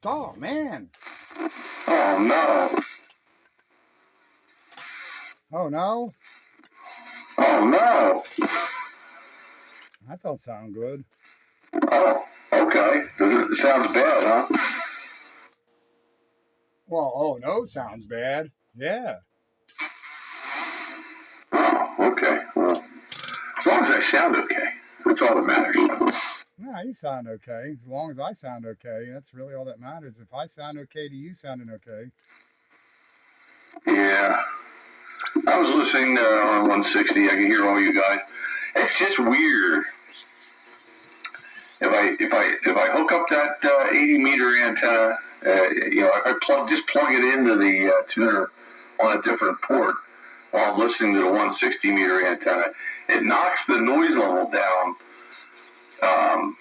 Oh, man. Oh no. Oh, no. Oh no. That don't sound good. Oh, okay. It sounds bad, huh? Well, oh, no sounds bad. Yeah. Oh, okay. Well, as long as I sound okay, that's all that matters. No, you sound okay. As long as I sound okay, that's really all that matters. If I sound okay to you sounding okay. Yeah. I was listening on 160. I can hear all you guys. It's just weird. If I hook up that 80 meter antenna, if I plug it into the tuner on a different port while I'm listening to the 160 meter antenna, it knocks the noise level down. Um,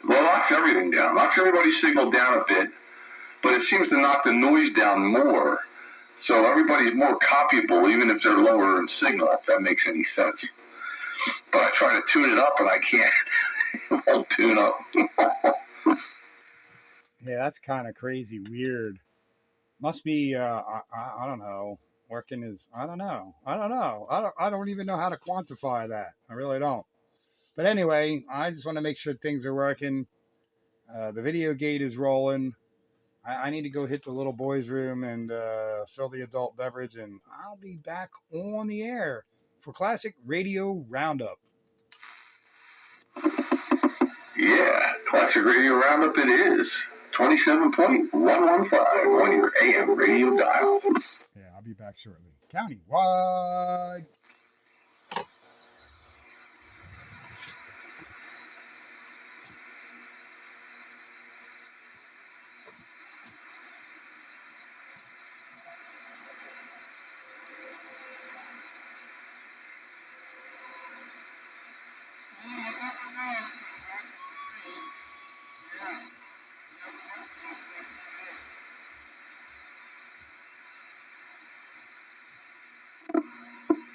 well, it knocks everything down. Knocks everybody's signal down a bit, but it seems to knock the noise down more. So everybody's more copyable, even if they're lower in signal, if that makes any sense. But I try to tune it up, and I can't. It won't tune up. Yeah, that's kind of crazy weird. Must be, I don't know. Working is, I don't know. I don't know. I don't even know how to quantify that. I really don't. But anyway, I just want to make sure things are working. The video gate is rolling. I need to go hit the little boy's room and fill the adult beverage, and I'll be back on the air for Classic Radio Roundup. Yeah, Classic Radio Roundup it is. 27.115 on your AM radio dial. Yeah, I'll be back shortly. Countywide.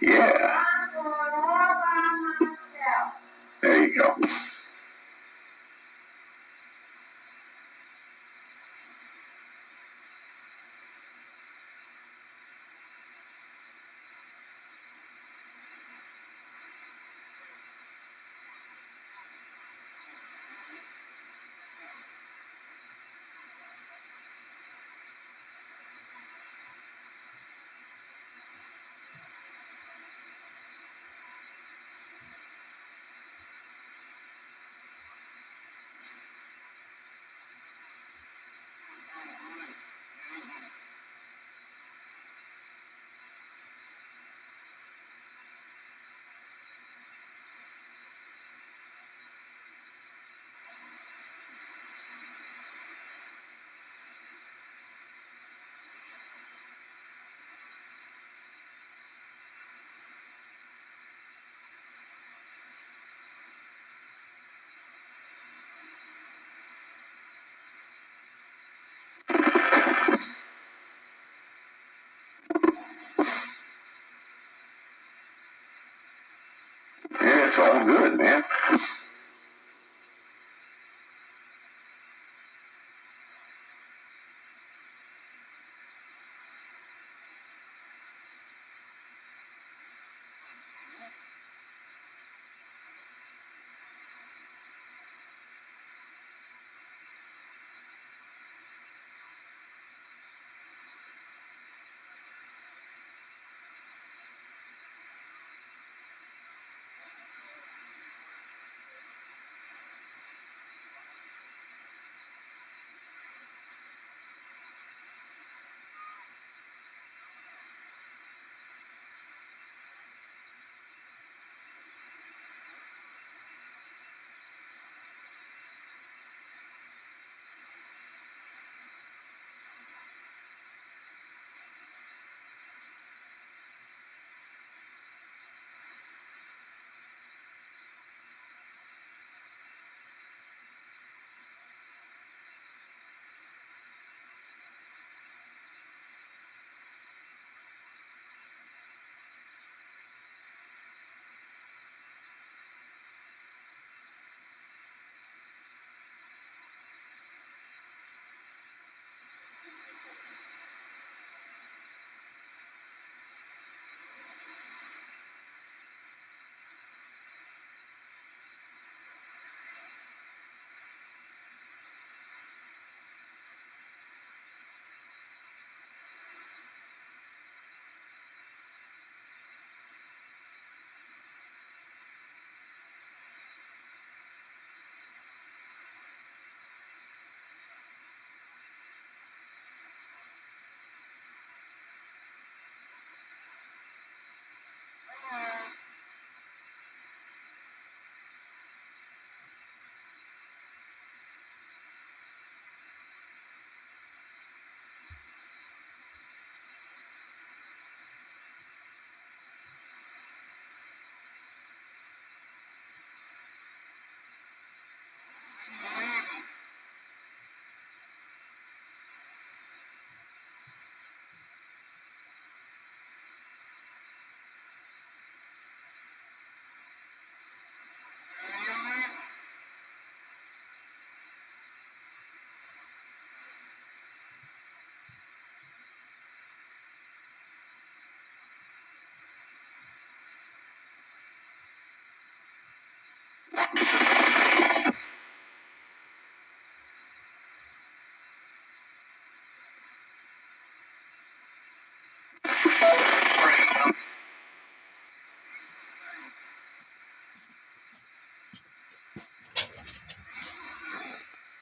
Yeah, there you go. Yeah, it's all good, man.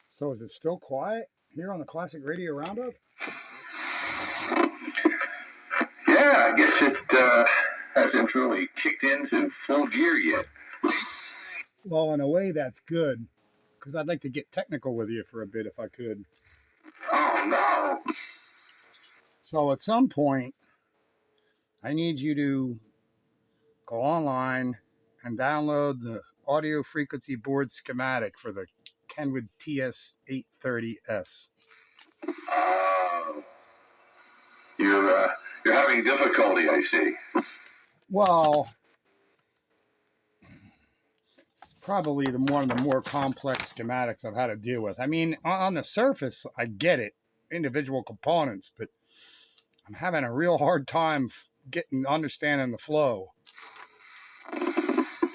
So is it still quiet here on the Classic Radio Roundup? Yeah, I guess it hasn't really kicked into full gear yet. Well, in a way, that's good because I'd like to get technical with you for a bit if I could. Oh no! So at some point, I need you to go online and download the audio frequency board schematic for the Kenwood TS830S. Uh, you're having difficulty, I see. Well, it's probably one of the more complex schematics I've had to deal with. I mean, on the surface, I get it, individual components, but I'm having a real hard time understanding the flow.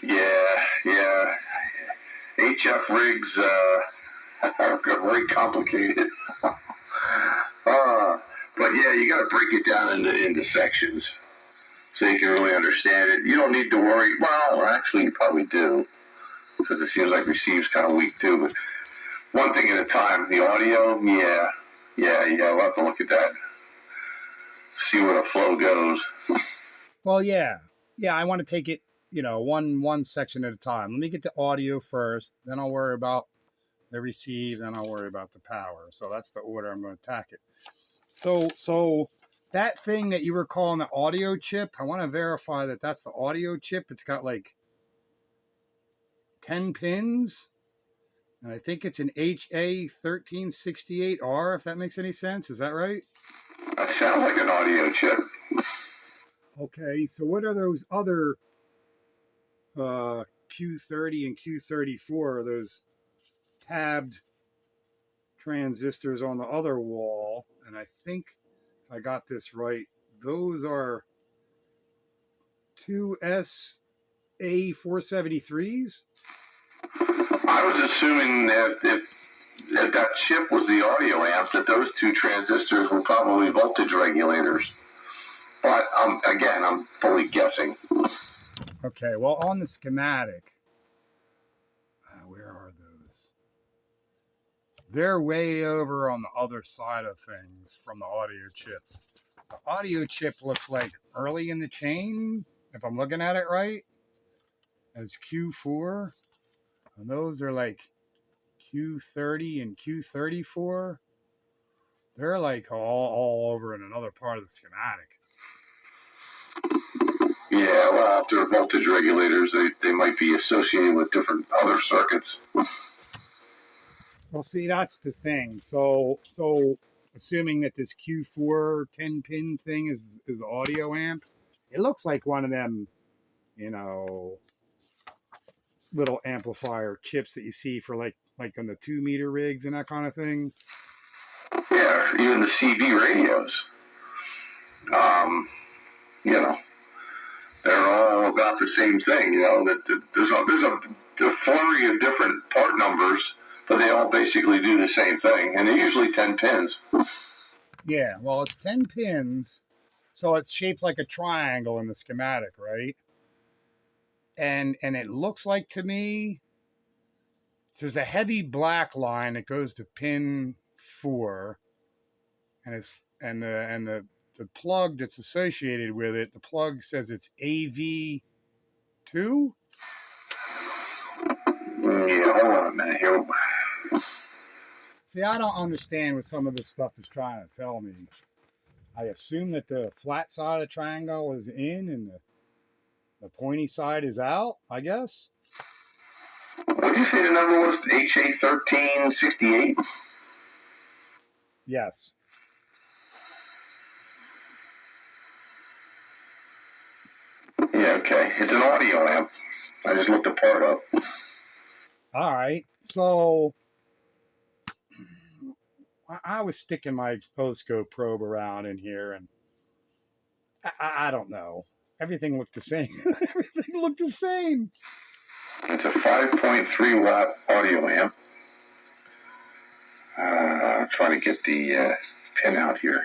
Yeah. HF rigs are very complicated. But yeah, you got to break it down into sections so you can really understand it. You don't need to worry. Well, actually, you probably do because it seems like receive's kind of weak too. But one thing at a time. The audio, yeah. We'll have to look at that. See where the flow goes. Well, yeah. I want to take it, one section at a time. Let me get the audio first, then I'll worry about the receive, then I'll worry about the power. So that's the order I'm going to attack it. So that thing that you were calling the audio chip, I want to verify that that's the audio chip. It's got like 10 pins, and I think it's an HA1368R, if that makes any sense. Is that right? That sounds like an audio chip. Okay, so what are those other Q30 and Q34? Are those tabbed transistors on the other wall? And I think if I got this right, those are two SA473s. I was assuming that if that chip was the audio amp, that those two transistors were probably voltage regulators. But again, I'm fully guessing. Okay, well, on the schematic, where are those? They're way over on the other side of things from the audio chip. The audio chip looks like early in the chain, if I'm looking at it right, as Q4. And those are like Q30 and Q34. They're like all over in another part of the schematic. Yeah, well, if they're voltage regulators, they might be associated with different other circuits. Well, see, that's the thing. So assuming that this Q4 10-pin thing is the audio amp, it looks like one of them, little amplifier chips that you see for like on the 2-meter rigs and that kind of thing. Yeah, even the CB radios. They're all about the same thing. There's a flurry of different part numbers, but they all basically do the same thing, and they're usually 10 pins. Yeah, well, it's 10 pins, so it's shaped like a triangle in the schematic, right? And it looks like to me there's a heavy black line that goes to pin 4, and the plug that's associated with it, the plug says it's AV2. Yeah, hold on a minute here. See, I don't understand what some of this stuff is trying to tell me. I assume that the flat side of the triangle is in and the pointy side is out, I guess. What did you say the number was? HA1368? Yes. Yeah, okay. It's an audio amp. I just looked the part up. All right. So I was sticking my oscilloscope probe around in here, and I don't know. Everything looked the same. Everything looked the same. It's a 5.3 watt audio amp. I'm trying to get the pin out here.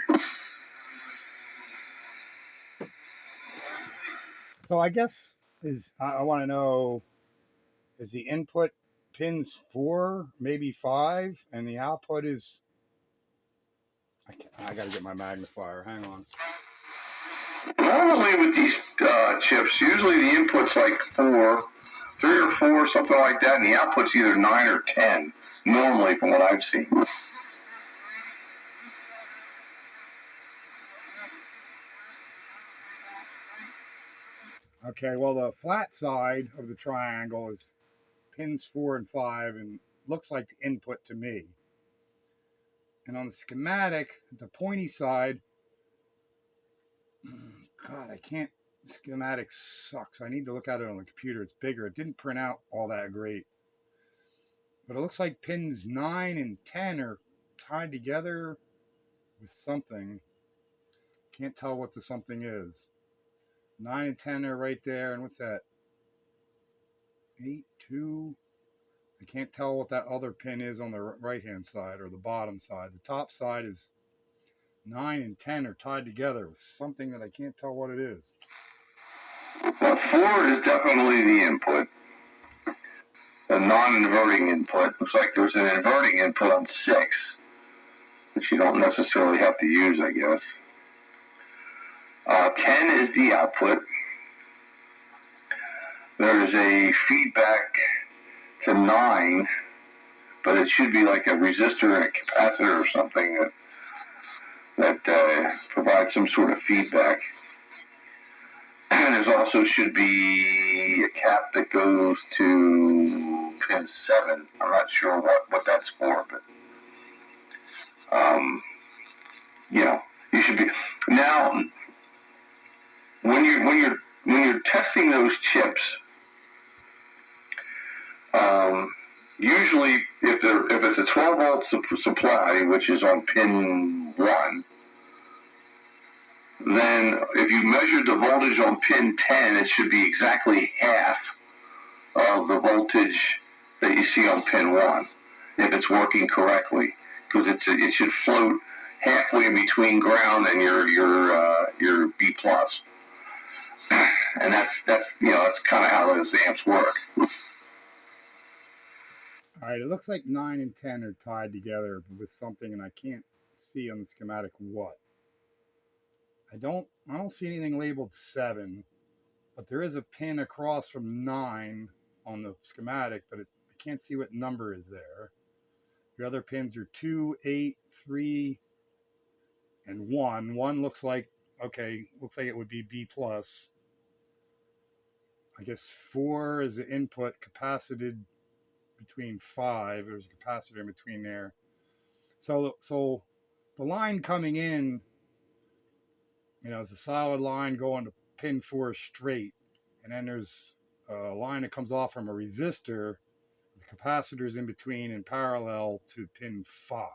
So I guess I want to know, is the input pins 4, maybe 5, and the output is, I got to get my magnifier. Hang on. Normally with these chips, usually the input's like 4, 3 or 4, something like that, and the output's either 9 or 10. Normally, from what I've seen. Okay, well, the flat side of the triangle is pins 4 and 5, and looks like the input to me. And on the schematic, the pointy side, God, I can't. Schematic sucks. I need to look at it on the computer. It's bigger. It didn't print out all that great. But it looks like pins 9 and 10 are tied together with something. Can't tell what the something is. 9 and 10 are right there. And what's that? 8, 2. I can't tell what that other pin is on the right hand side or the bottom side. The top side is 9 and 10 are tied together with something that I can't tell what it is. Well, 4 is definitely the input. A non-inverting input. Looks like there's an inverting input on 6, which you don't necessarily have to use, I guess. 10 is the output. There's a feedback to 9, but it should be like a resistor and a capacitor or something that provides some sort of feedback. And there also should be a cap that goes to pin 7. I'm not sure what that's for, but you should be now when you're testing those chips. Usually, if it's a 12 volt supply, which is on pin 1, then if you measured the voltage on pin 10, it should be exactly half of the voltage that you see on pin 1, if it's working correctly, because it should float halfway in between ground and your B plus, and that's kind of how those amps work. All right, it looks like 9 and 10 are tied together with something, and I can't see on the schematic what. I don't see anything labeled 7, but there is a pin across from 9 on the schematic, but I can't see what number is there. The other pins are 2, 8, 3, and 1. 1 looks like it would be B plus. I guess 4 is the input, capacited between 5. There's a capacitor in between there. So the line coming in, is a solid line going to pin 4 straight, and then there's a line that comes off from a resistor. The capacitor's in between and parallel to pin 5.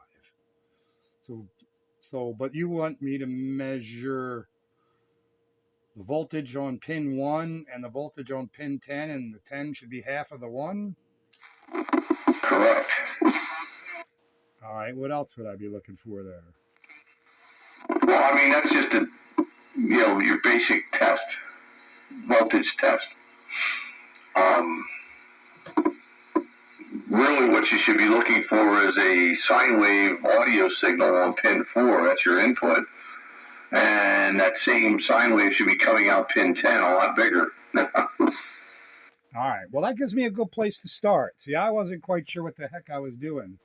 But you want me to measure the voltage on pin 1 and the voltage on pin 10, and the 10 should be half of the 1? Correct. All right, what else would I be looking for there? Well, I mean, that's just your basic test, voltage test. Really what you should be looking for is a sine wave audio signal on pin 4. That's your input. And that same sine wave should be coming out pin 10 a lot bigger. All right. Well, that gives me a good place to start. See, I wasn't quite sure what the heck I was doing.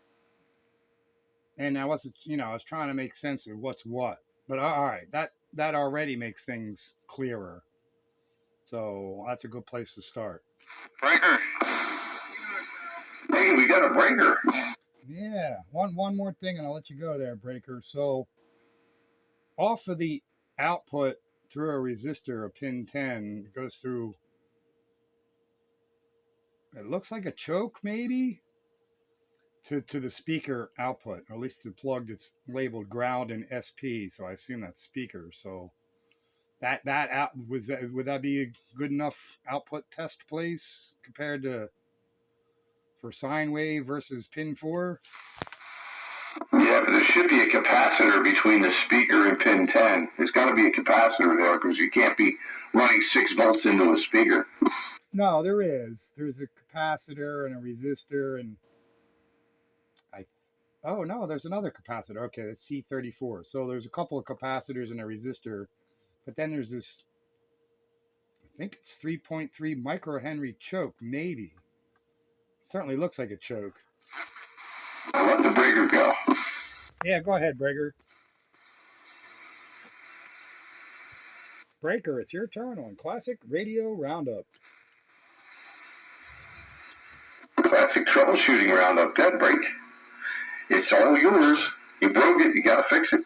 And I wasn't, I was trying to make sense of what's what. But all right, that already makes things clearer. So that's a good place to start. Breaker. Hey, we got a breaker. Yeah. One more thing, and I'll let you go there, Breaker. So off of the output through a resistor, a pin 10, it goes through, it looks like a choke maybe, to the speaker output, or at least the plug that's labeled ground and SP. So I assume that's speaker. So That out would that be a good enough output test place compared to for sine wave versus pin 4? Yeah, but there should be a capacitor between the speaker and pin 10. There's got to be a capacitor there because you can't be running 6 volts into a speaker. No, there is. There's a capacitor and a resistor, and I. Oh no, there's another capacitor. Okay, that's C34. So there's a couple of capacitors and a resistor, but then there's this. I think it's 3.3 microhenry choke, maybe. It certainly looks like a choke. I'll let the breaker go. Yeah, go ahead, Breaker. Breaker, it's your turn on Classic Radio Roundup. Classic troubleshooting roundup. Dead break. It's all yours. You broke it. You gotta fix it.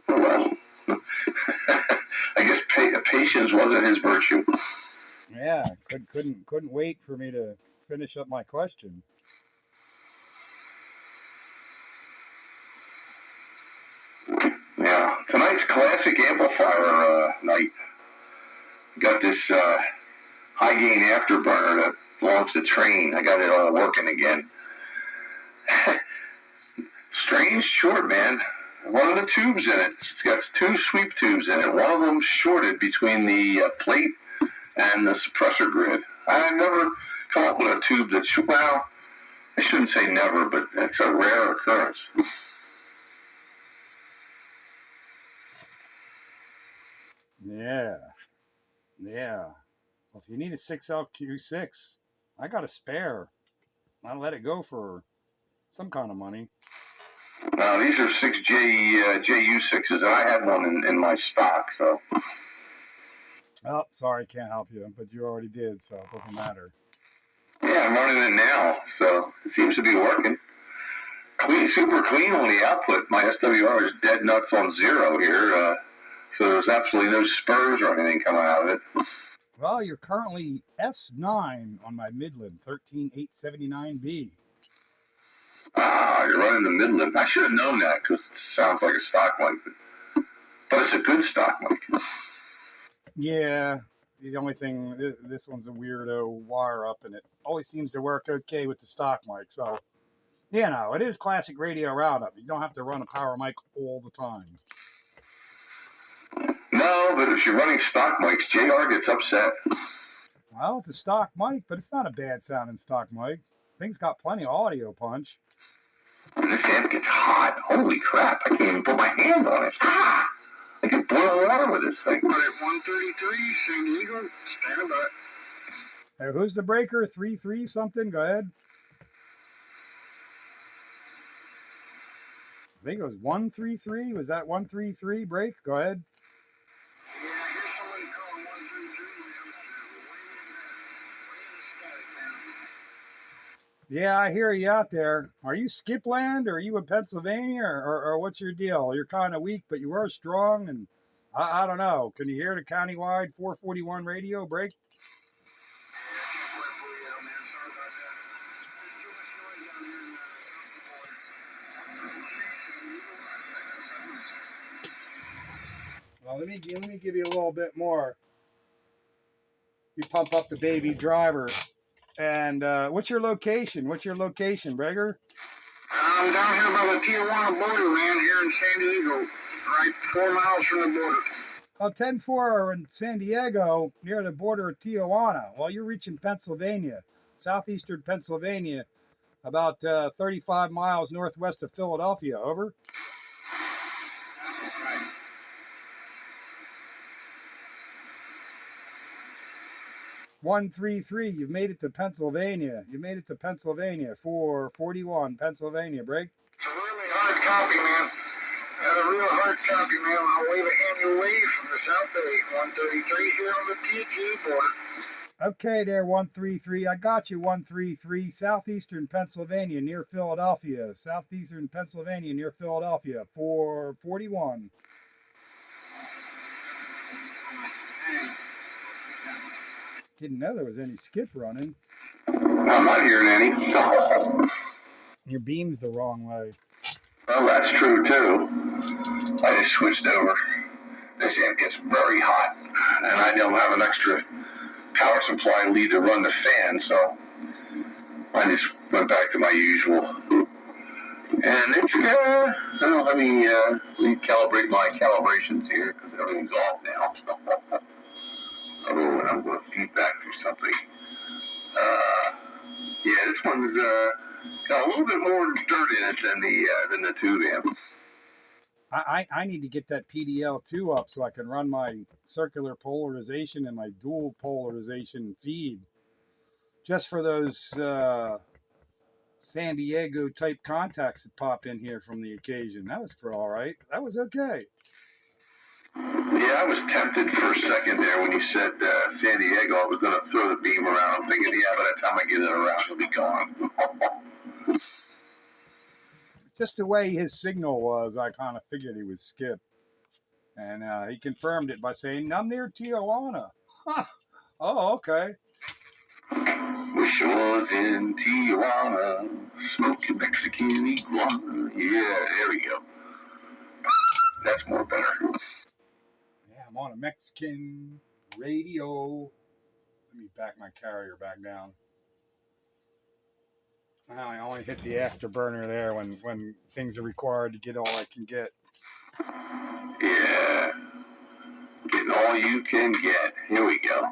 Well, I guess patience wasn't his virtue. Yeah, couldn't wait for me to finish up my question. Yeah, tonight's classic amplifier night. Got this high gain afterburner that belongs to Train. I got it all working again. Strange short, man. One of the tubes in it, it's got 2 sweep tubes in it. One of them shorted between the plate and the suppressor grid. I've never come up with a tube that, well, I shouldn't say never, but it's a rare occurrence. Yeah. Well, if you need a 6LQ6, I got a spare. I'll let it go for some kind of money. These are 6JU6s. I had one in my stock, so. Oh, sorry, can't help you, but you already did, so it doesn't matter. Yeah, I'm running it now, so it seems to be working. Clean, super clean on the output. My SWR is dead nuts on 0 here, so there's absolutely no spurs or anything coming out of it. Well, you're currently S9 on my Midland 13879B. You're running the Midland. I should have known that because it sounds like a stock mic, but it's a good stock mic. Yeah, the only thing, this one's a weirdo wire up, and it always seems to work okay with the stock mic. So, you know, it is Classic Radio Roundup. You don't have to run a power mic all the time. No, but if you're running stock mics, JR gets upset. Well, it's a stock mic, but it's not a bad sounding stock mic. Thing's got plenty of audio punch. This amp gets hot. Holy crap, I can't even put my hand on it. I can boil water with this thing. 133, San Diego, stand by. Hey, who's the breaker? 3-3 something? Go ahead. I think it was 133. Was that 133 break? Go ahead. Yeah, I hear somebody calling 133. Yeah, I hear you out there. Are you Skipland, or are you in Pennsylvania, or what's your deal? You're kind of weak, but you were strong, and I don't know. Can you hear the countywide 441 radio break? Well, let me give you a little bit more. You pump up the baby driver. And what's your location? Breger? I'm down here by the Tijuana border, man, here in San Diego, right 4 miles from the border. Oh, 10-4 in San Diego, near the border of Tijuana. Well, you're reaching Pennsylvania, southeastern Pennsylvania, about 35 miles northwest of Philadelphia. Over. 133. You've made it to Pennsylvania. 441, Pennsylvania. Break. It's a really hard copy, man. A real hard copy, man. I'll wave a hand your way from the South Bay. 133 here on the TG border. Okay, there, 133. I got you, 133. Southeastern Pennsylvania, near Philadelphia. 441. Didn't know there was any skip running. I'm not hearing any. Your beam's the wrong way. Well, that's true, too. I just switched over. This end gets very hot, and I don't have an extra power supply lead to run the fan, so I just went back to my usual. And it's let me calibrate my calibrations here because everything's off now. Oh, and I'm going to feedback through something. Yeah, this one's got a little bit more dirt in it than the tube amp. I need to get that PDL2 up so I can run my circular polarization and my dual polarization feed. Just for those San Diego type contacts that pop in here from the occasion. That was all right. That was okay. Yeah, I was tempted for a second there when you said San Diego. I was going to throw the beam around. I'm thinking, yeah, by the time I get it around, it'll be gone. Just the way his signal was, I kind of figured he was Skip. And he confirmed it by saying, I'm near Tijuana. Huh. Oh, okay. Wish I was in Tijuana, smoking Mexican iguana. Yeah, there we go. That's more better. Yeah, I'm on a Mexican radio. Let me back my carrier back down. I only hit the afterburner there when things are required to get all I can get. Yeah, getting all you can get. Here we go.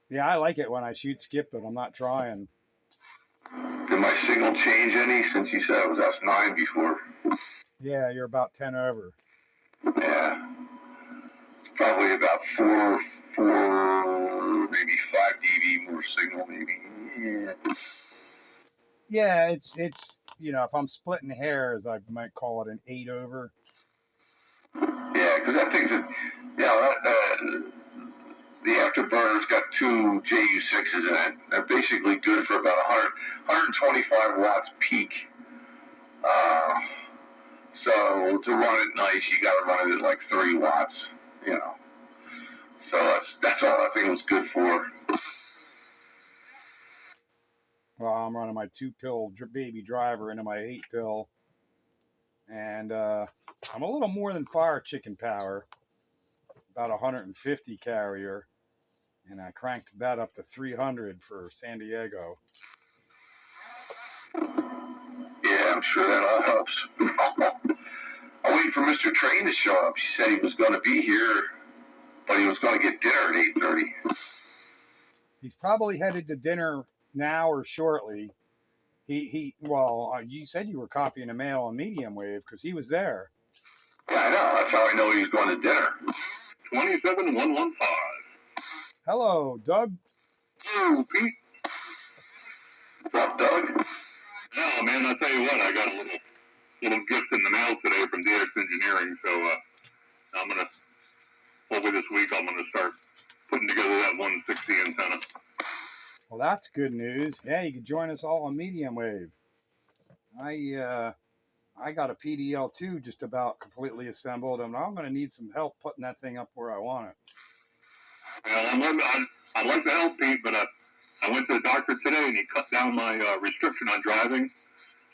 Yeah, I like it when I shoot Skip, but I'm not trying. Did my signal change any since you said it was S9 before? Yeah, you're about 10 over. Yeah, probably about maybe 5 dB more signal, maybe. Yeah. Yeah, it's if I'm splitting hairs, I might call it an 8 over. Yeah, because that thing's the afterburner's got two JU6s in it. They're basically good for about 125 watts peak. So to run it nice, you got to run it at like 3 watts, you know. So that's all that thing was good for. Well, I'm running my 2-pill baby driver into my 8-pill, and I'm a little more than fire chicken power, about 150 carrier, and I cranked that up to 300 for San Diego. Yeah, I'm sure that all helps. I'm waiting for Mr. Train to show up. She said he was going to be here, but he was going to get dinner at 8:30. He's probably headed to dinner now or shortly. Well, you said you were copying the mail on medium wave because he was there. Yeah, I know. That's how I know he was going to dinner. 27115. Hello, Doug. Hello, Pete. What's up, Doug? Oh, man, I'll tell you what. I got a little gift in the mail today from DX Engineering, so I'm going to, over this week, I'm going to start putting together that 160 antenna. Well, that's good news. Yeah, you can join us all on medium wave. I got a PDL2 just about completely assembled, and I'm going to need some help putting that thing up where I want it. Well, I'd like to help, Pete, but I went to the doctor today, and he cut down my restriction on driving.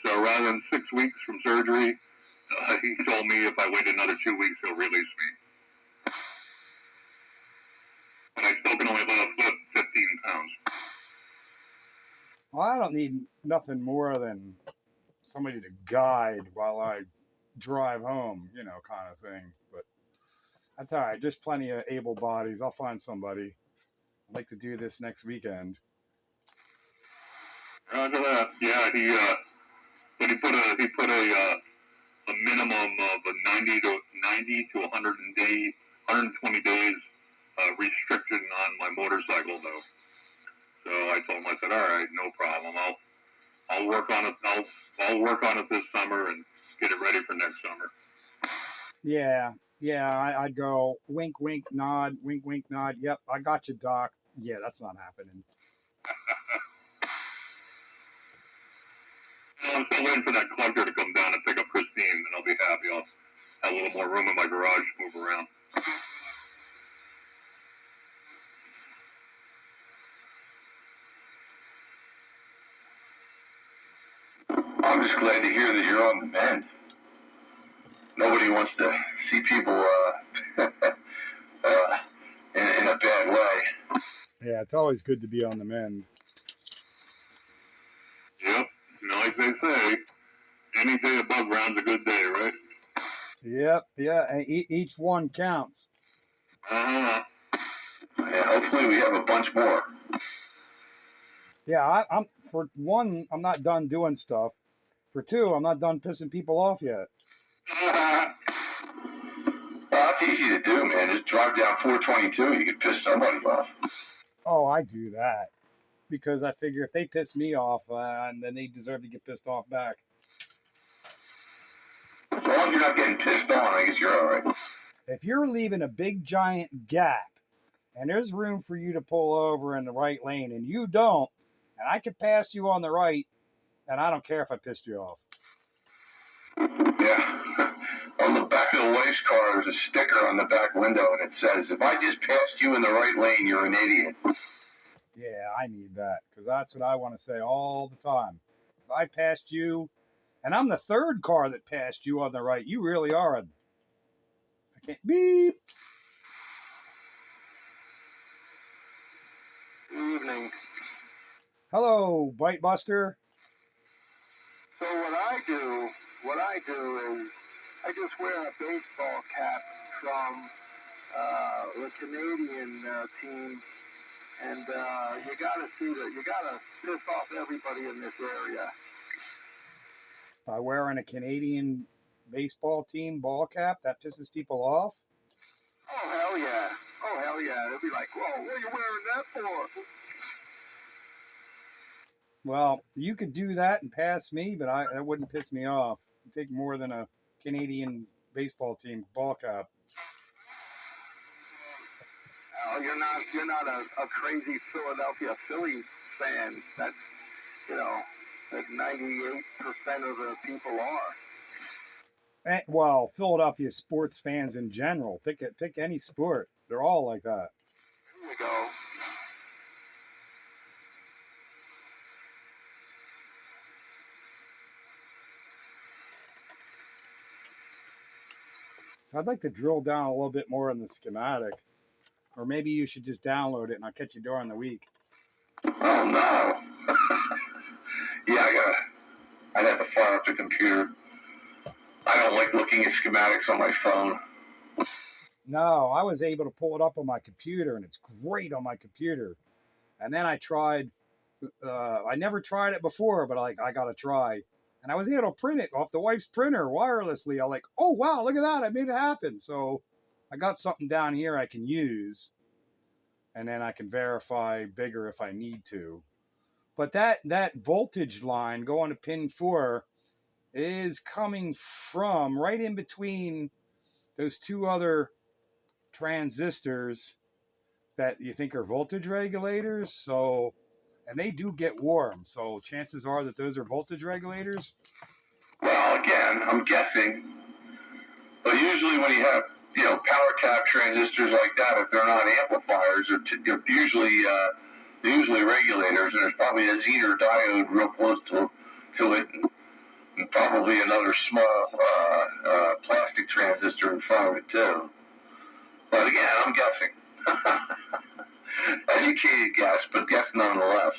So rather than 6 weeks from surgery, he told me if I wait another 2 weeks, he'll release me. And I still can only lift 15 pounds. Well, I don't need nothing more than somebody to guide while I drive home, kind of thing. But that's all right. Just plenty of able bodies. I'll find somebody. I'd like to do this next weekend. Roger that. Yeah, but he put a minimum of a 90 to 120 days restriction on my motorcycle though. So I told him, I said, all right, no problem. I'll work on it. I'll work on it this summer and get it ready for next summer. Yeah, I'd go wink, wink, nod, wink, wink, nod. Yep, I got you, Doc. Yeah, that's not happening. I'm still waiting for that collector to come down and pick up Christine, and I'll be happy. I'll have a little more room in my garage to move around. I'm just glad to hear that you're on the mend. Nobody wants to see people in a bad way. Yeah, it's always good to be on the mend. Yep. Like they say, any day above ground's a good day, right? Yep, yeah, and each one counts. Uh-huh. Yeah, hopefully we have a bunch more. Yeah, I'm for one, I'm not done doing stuff. For two, I'm not done pissing people off yet. Well, that's easy to do, man. Just drive down 422. You can piss somebody off. Oh, I do that because I figure if they piss me off, then they deserve to get pissed off back. As long as you're not getting pissed on, I guess you're all right. If you're leaving a big giant gap and there's room for you to pull over in the right lane and you don't, and I can pass you on the right, and I don't care if I pissed you off. Yeah. On the back of the wife's car, there's a sticker on the back window, and it says, "If I just passed you in the right lane, you're an idiot." Yeah, I need that because that's what I want to say all the time. If I passed you, and I'm the third car that passed you on the right, you really are I can't beep. Evening. Hello, Bite Buster. So what I do is I just wear a baseball cap from the Canadian team, and you gotta piss off everybody in this area. By wearing a Canadian baseball team ball cap, that pisses people off. Oh hell yeah! Oh hell yeah! They'll be like, "Whoa, what are you wearing that for?" Well, you could do that and pass me, but that wouldn't piss me off. It'd take more than a Canadian baseball team ball cap. Oh, you're not a crazy Philadelphia Phillies fan. That's that 98% of the people are. Well, Philadelphia sports fans in general. Pick any sport. They're all like that. Here we go. So I'd like to drill down a little bit more on the schematic. Or maybe you should just download it and I'll catch you during the week. Oh no. Yeah, I'd have to fire up the computer. I don't like looking at schematics on my phone. No, I was able to pull it up on my computer, and it's great on my computer. And then I tried. I never tried it before, but I got to try. And I was able to print it off the wife's printer wirelessly. I'm like, oh wow, look at that! I made it happen. So I got something down here I can use, and then I can verify bigger if I need to. But that voltage line going to pin 4 is coming from right in between those two other transistors that you think are voltage regulators. So, and they do get warm. So chances are that those are voltage regulators. Well, again, I'm guessing. But usually when you have, power tap transistors like that, if they're not amplifiers, they're usually regulators, and there's probably a Zener diode real close to it, and probably another small plastic transistor in front of it too. But again, I'm guessing. Educated guess, but guess nonetheless.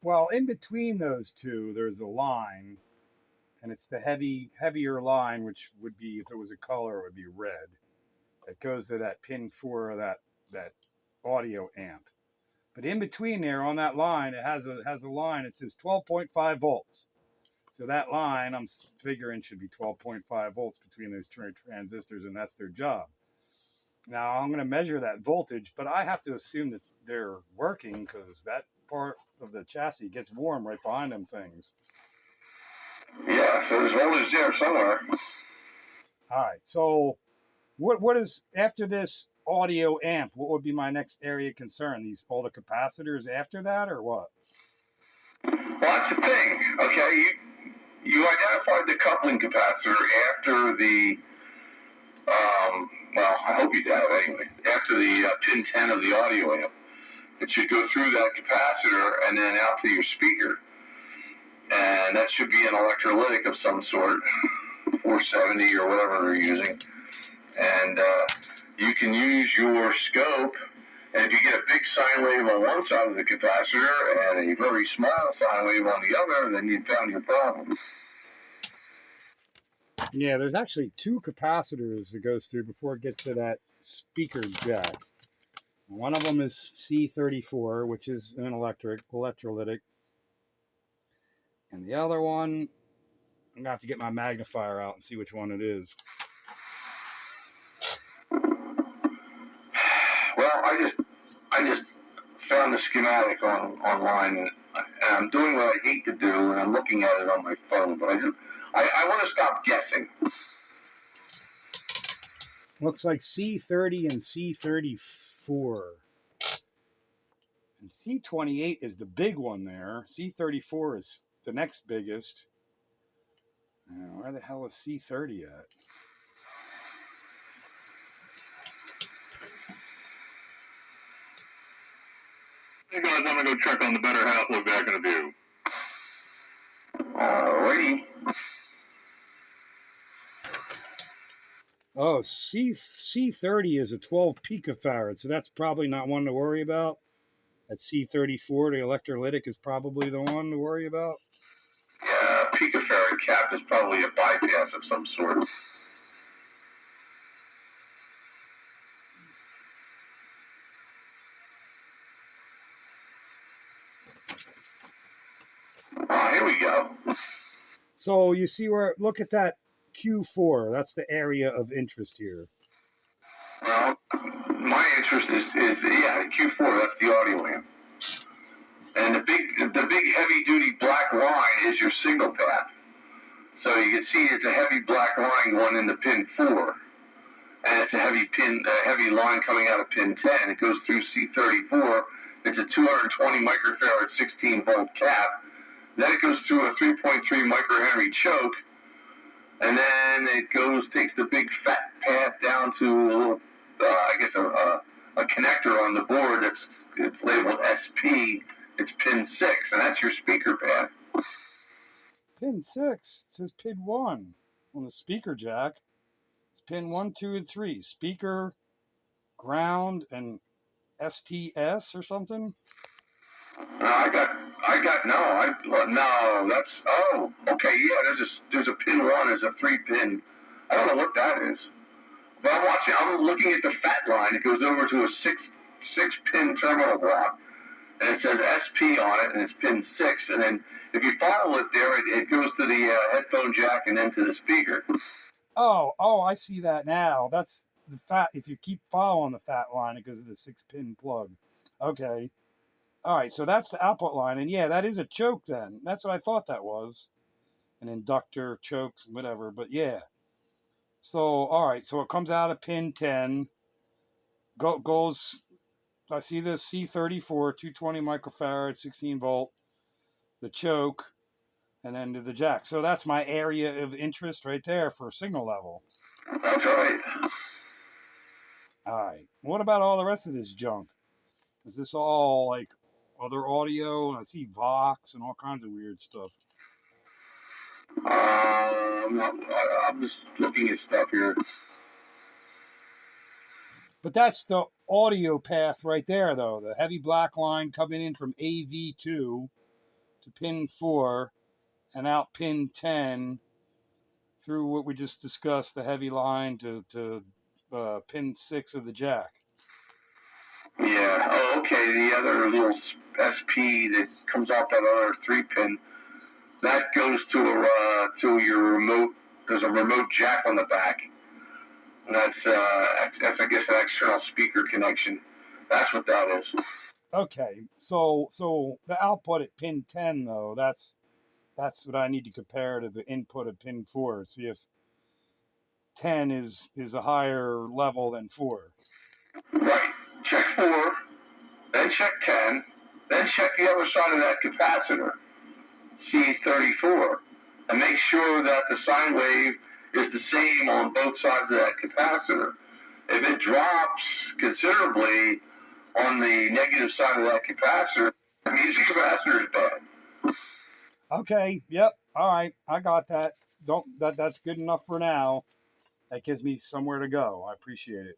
Well, in between those two, there's a line, and it's the heavier line, which would be, if it was a color, it would be red. It goes to that pin 4 of that audio amp. But in between there on that line, it has a line that says 12.5 volts. So that line, I'm figuring, should be 12.5 volts between those transistors, and that's their job. Now, I'm going to measure that voltage, but I have to assume that they're working because that part of the chassis gets warm right behind them things. Yeah, so there's voltage there somewhere. All right, so what is, after this audio amp, what would be my next area of concern? All the capacitors after that, or what? Well, that's the thing. Okay, you identified the coupling capacitor after the, well, I hope you have anyway, after the pin 10 of the audio amp. It should go through that capacitor and then out to your speaker. and that should be an electrolytic of some sort, 470 or whatever they're using. And you can use your scope, and if you get a big sine wave on one side of the capacitor and a very small sine wave on the other, then you found your problem. Yeah, there's actually two capacitors it goes through before it gets to that speaker jack. One of them is C34, which is an electrolytic. And the other one, I'm going to have to get my magnifier out and see which one it is. Well, I just found the schematic online, and I'm doing what I hate to do, and I'm looking at it on my phone, but I want to stop guessing. Looks like C30 and C34. And C28 is the big one there. C34 is the next biggest. Now, where the hell is C30 at? Hey guys, I'm gonna go check on the better half. Look back in the view. Alrighty. Oh, C30 is a 12 picofarad, so that's probably not one to worry about. That C34, the electrolytic, is probably the one to worry about. Yeah, picofarad cap is probably a bypass of some sort. Here we go. So you see where, look at that Q4. That's the area of interest here. Well, my interest is Q4. That's the audio amp, and the big heavy duty black line is your signal path. So you can see it's a heavy black line going into pin 4, and it's a heavy line coming out of pin 10. It goes through C34. It's a 220 microfarad 16 volt cap. Then it goes through a 3.3 microhenry choke, and then it takes the big fat path down to a little, a connector on the board it's labeled SP. It's pin 6, and that's your speaker path. Pin 6, it says pin 1 on the speaker jack. It's pin 1, 2, and 3. Speaker, ground, and STS or something? There's a pin 1, there's a 3 pin. I don't know what that is. But I'm looking at the fat line. It goes over to a six pin terminal block, and it says SP on it, and it's pin 6. And then if you follow it there, it goes to the headphone jack and then to the speaker. Oh, I see that now. That's the fat. If you keep following the fat line, it goes to the 6-pin plug. Okay. All right, so that's the output line. And yeah, that is a choke then. That's what I thought that was. An inductor, chokes, whatever. But yeah. So, all right, so it comes out of pin 10. Goes, I see the C34, 220 microfarad, 16 volt. The choke, and then to the jack. So that's my area of interest right there for signal level. That's right. All right. What about all the rest of this junk? Is this all like other audio? I see Vox and all kinds of weird stuff. I'm just looking at stuff here. But that's the audio path right there, though. The heavy black line coming in from AV2 to pin 4 and out pin 10 through what we just discussed, the heavy line to pin 6 of the jack. Yeah. Oh, okay. The other little SP that comes off that other 3 pin, that goes to your remote. There's a remote jack on the back. And that's I guess an external speaker connection. That's what that is. Okay, so the output at pin 10 though, that's what I need to compare to the input of pin 4. See if 10 is a higher level than 4. Right. Check 4, then check 10, then check the other side of that capacitor, C34, and make sure that the sine wave is the same on both sides of that capacitor. If it drops considerably on the negative side of that capacitor, it means the capacitor is bad. Okay. Yep. All right. I got that. Don't that's good enough for now. That gives me somewhere to go. I appreciate it.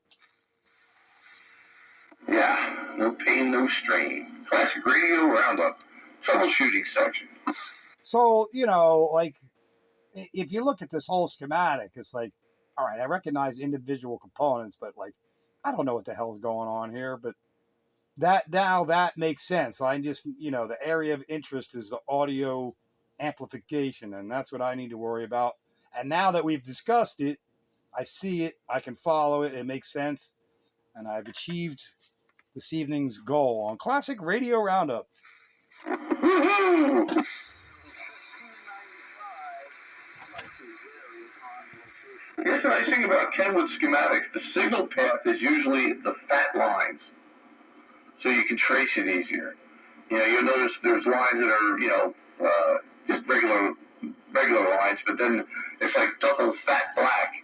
Yeah, no pain, no strain. Classic radio roundup. Troubleshooting section. So, like if you look at this whole schematic, it's like, all right, I recognize individual components, but like I don't know what the hell's going on here, but that makes sense. I just, the area of interest is the audio amplification, and that's what I need to worry about. And now that we've discussed it, I see it, I can follow it, it makes sense, and I've achieved this evening's goal on Classic Radio Roundup. Woohoo! Here's the nice thing about Kenwood schematics. The signal path is usually the fat lines, so you can trace it easier. You'll notice there's lines that are, just regular lines, but then it's like double fat black.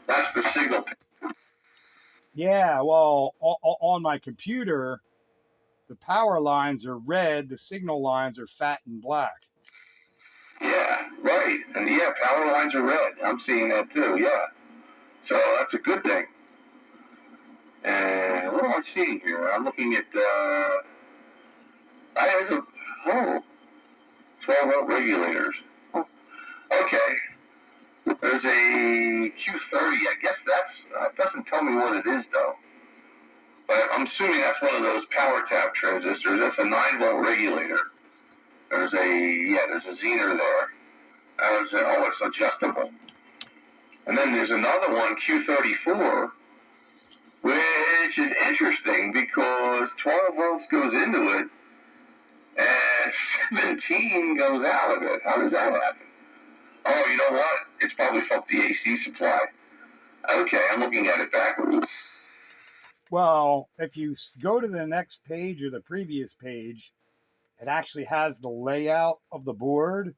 That's the signal path. Yeah, well, on my computer, the power lines are red, the signal lines are fat and black. Yeah, right. And yeah, power lines are red. I'm seeing that too, yeah. So that's a good thing. And what am I seeing here? I'm looking at, there's a, 12-volt regulators. Oh, okay. There's a Q30. I guess that doesn't tell me what it is though. But I'm assuming that's one of those power tap transistors. That's a 9-volt regulator. There's a zener there. It's adjustable. And then there's another one, Q34, which is interesting because 12 volts goes into it and 17 goes out of it. How does that happen? Oh, you know what? It's probably from the AC supply. Okay, I'm looking at it backwards. Well, if you go to the next page or the previous page, it actually has the layout of the board,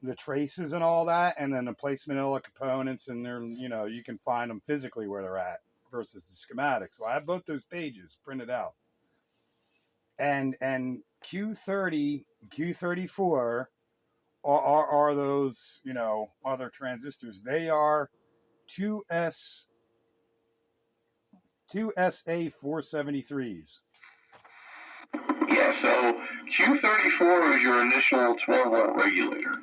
the traces and all that, and then the placement of the components, and they're, you can find them physically where they're at versus the schematic. So I have both those pages printed out. And Q30, Q34 are those, other transistors. They are 2SA473s. Yeah, so Q34 is your initial 12-volt regulator.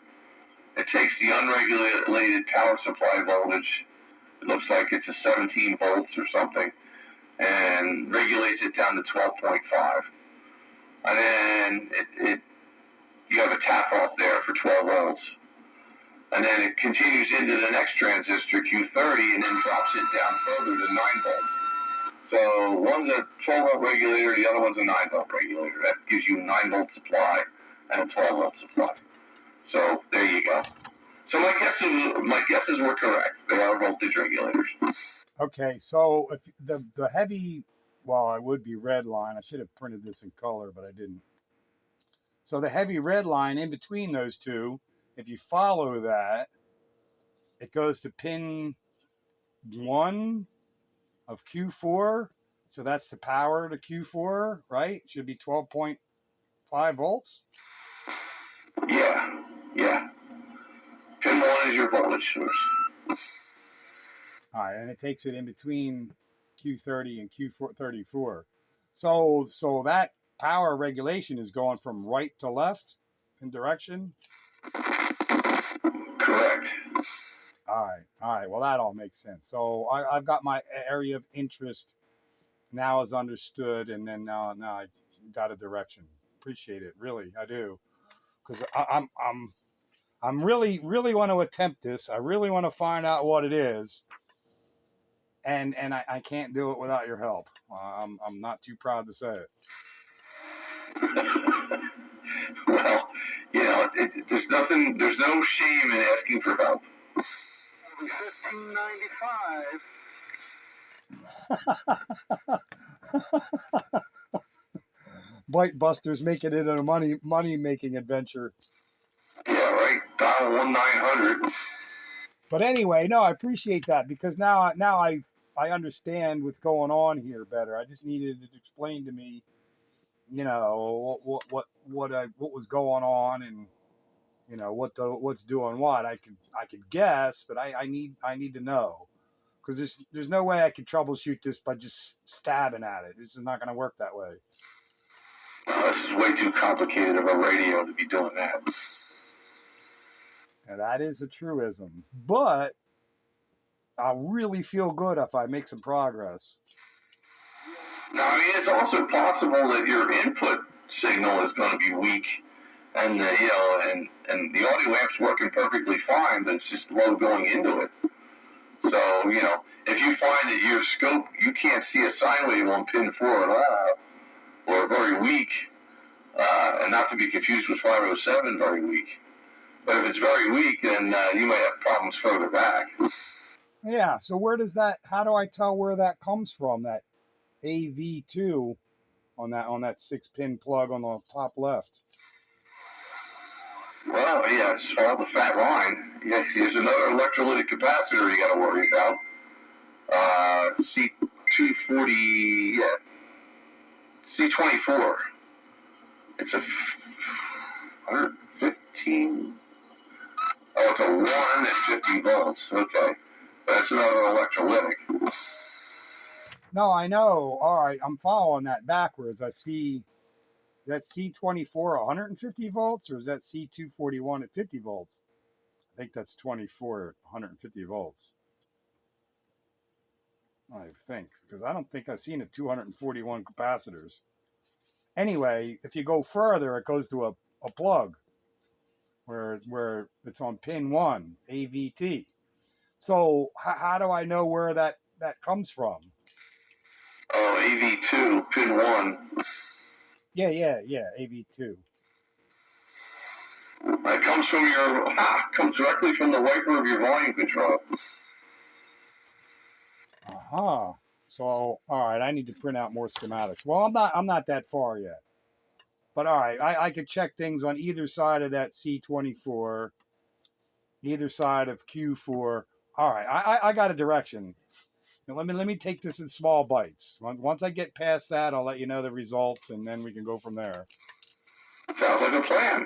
It takes the unregulated power supply voltage. It looks like it's a 17 volts or something, and regulates it down to 12.5. And then you have a tap off there for 12 volts. And then it continues into the next transistor, Q30, and then drops it down further to 9 volts. So one's a 12-volt regulator, the other one's a 9-volt regulator. That gives you a 9-volt supply and a 12-volt supply. So there you go. So my guesses were correct. They are voltage regulators. Okay, so if the heavy, well, it would be red line. I should have printed this in color, but I didn't. So the heavy red line in between those two, if you follow that, it goes to pin 1 of Q4. So that's the power to Q4, right? It should be 12.5 volts. Yeah. Pin 1 is your voltage source. All right, and it takes it in between Q30 and Q34. So that power regulation is going from right to left in direction. Correct. All right. Well, that all makes sense. So I've got my area of interest now is understood, and then now I got a direction. Appreciate it, really, I do, because I'm really want to attempt this. I really want to find out what it is, and I can't do it without your help. I'm not too proud to say it. Well, there's no shame in asking for help. $15.95. Bite Busters making it a money making adventure. Yeah, right. Dial 1-900. But anyway, no, I appreciate that because now I understand what's going on here better. I just needed it explained to me, what was going on, and what's doing what. I could guess, but I need to know, because there's no way I can troubleshoot this by just stabbing at it. This is not going to work that way. This is way too complicated of a radio to be doing that. And that is a truism. But I'll really feel good if I make some progress. Now, I mean, it's also possible that your input signal is going to be weak, and and the audio amp's working perfectly fine, but it's just low going into it. So, if you find that your scope, you can't see a sine wave on pin 4 at all, or very weak, and not to be confused with 507, very weak. But if it's very weak, then you may have problems further back. Yeah, so how do I tell where that comes from, that AV2 on that 6-pin plug on the top left? Well, yeah, it's all the fat line. Yes, here's another electrolytic capacitor you got to worry about. C240, yeah, C24. It's a 115. Oh, it's a 150 volts. Okay, that's another electrolytic. No, I know. All right, I'm following that backwards. I see. Is that C24 150 volts, or is that C241 at 50 volts? I think that's 24 at 150 volts. I think, because I don't think I've seen a 241 capacitors. Anyway, if you go further, it goes to a plug where it's on pin 1, AVT. So how do I know where that comes from? Oh, AV2, pin 1. Yeah, AV2. That comes directly from the wiper of your volume control. So, all right, I need to print out more schematics. Well, I'm not that far yet. But all right, I could check things on either side of that C24, either side of Q4. All right, I got a direction. Now, let me take this in small bites. Once I get past that, I'll let you know the results, and then we can go from there. Sounds like a plan.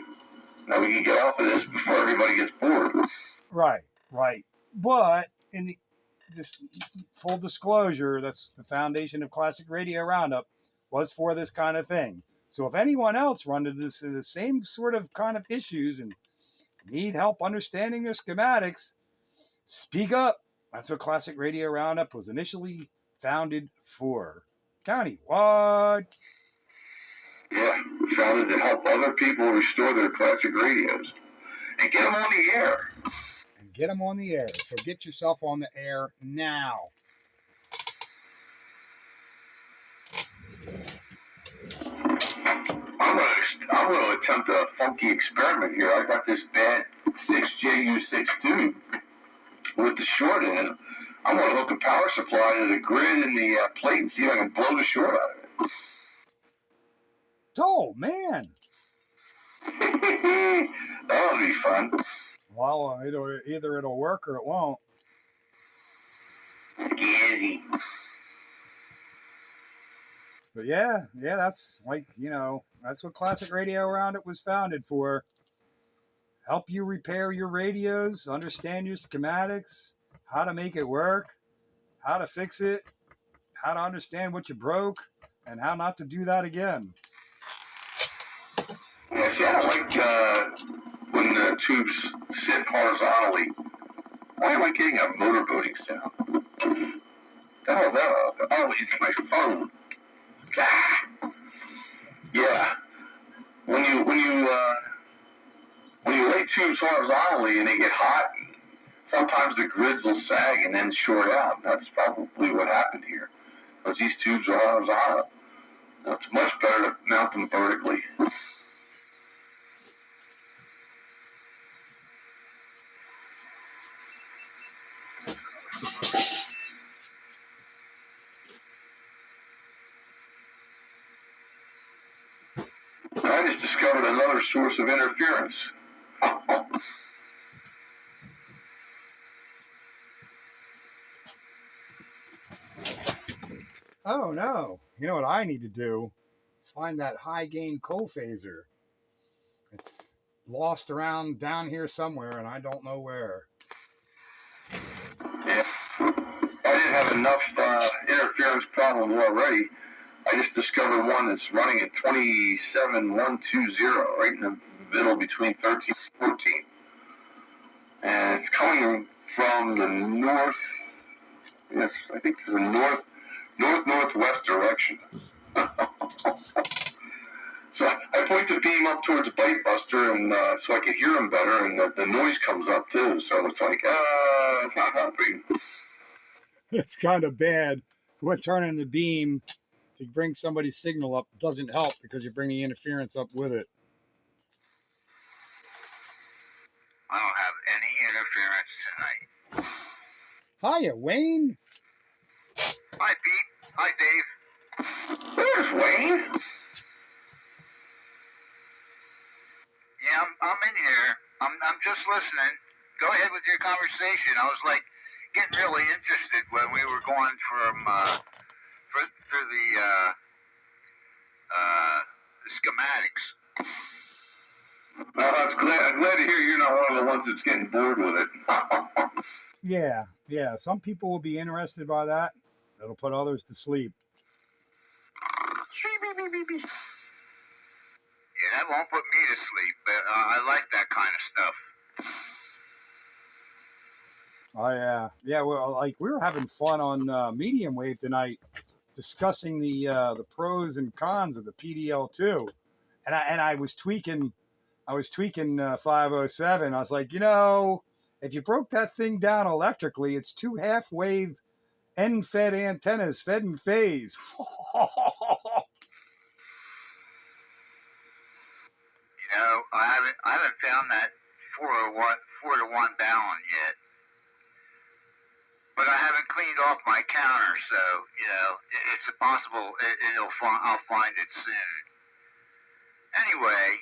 Now we can get off of this before everybody gets bored. Right. But just full disclosure, that's the foundation of Classic Radio Roundup, was for this kind of thing. So if anyone else run into the same sort of kind of issues and need help understanding their schematics, speak up. That's what Classic Radio Roundup was initially founded for. Countywide. Yeah, founded to help other people restore their classic radios and get them on the air. So get yourself on the air now. I'm going to attempt a funky experiment here. I got this bad 6JU6 tube with the short in it. I'm going to hook a power supply to the grid and the plate and see if I can blow the short out of it. Oh, man. That'll be fun. Well, either it'll work or it won't. Easy. But yeah, that's that's what Classic Radio Roundup was founded for. Help you repair your radios, understand your schematics, how to make it work, how to fix it, how to understand what you broke, and how not to do that again. Yeah, see, I like when the tubes sit horizontally. Why am I getting a motorboating sound? Oh, it's my phone. Yeah. When you lay tubes horizontally and they get hot, sometimes the grids will sag and then short out. That's probably what happened here. Because these tubes are horizontal. So it's much better to mount them vertically. I just discovered another source of interference. Oh no! You know what I need to do? Is find that high gain cophaser. It's lost around down here somewhere, and I don't know where. Yeah. I didn't have enough interference problems already. I just discovered one that's running at 27120, right in the middle between 13 and 14. And it's coming from the north, yes, I think the northwest direction. So I point the beam up towards Bite Buster, and so I can hear him better, and the noise comes up too. So it's like, it's not helping. It's kind of bad. What turning the beam to bring somebody's signal up doesn't help because you bring the interference up with it. I don't have any interference tonight. Hiya, Wayne. Hi, Pete. Hi, Dave. There's Wayne. Yeah, I'm in here. I'm just listening. Go ahead with your conversation. I was like getting really interested when we were going from through the schematics. Well, I'm glad to hear you're not one of the ones that's getting bored with it. Yeah. Some people will be interested by that. It'll put others to sleep. Yeah, that won't put me to sleep, but I like that kind of stuff. Oh yeah. Well, like we were having fun on Medium Wave tonight, discussing the pros and cons of the PDL2, and I was tweaking 507. I was like, if you broke that thing down electrically, it's 2 half-wave end-fed antennas fed in phase. I haven't found that 4-to-1 balance yet. But I haven't cleaned off my counter, so it's possible I'll find it soon. Anyway.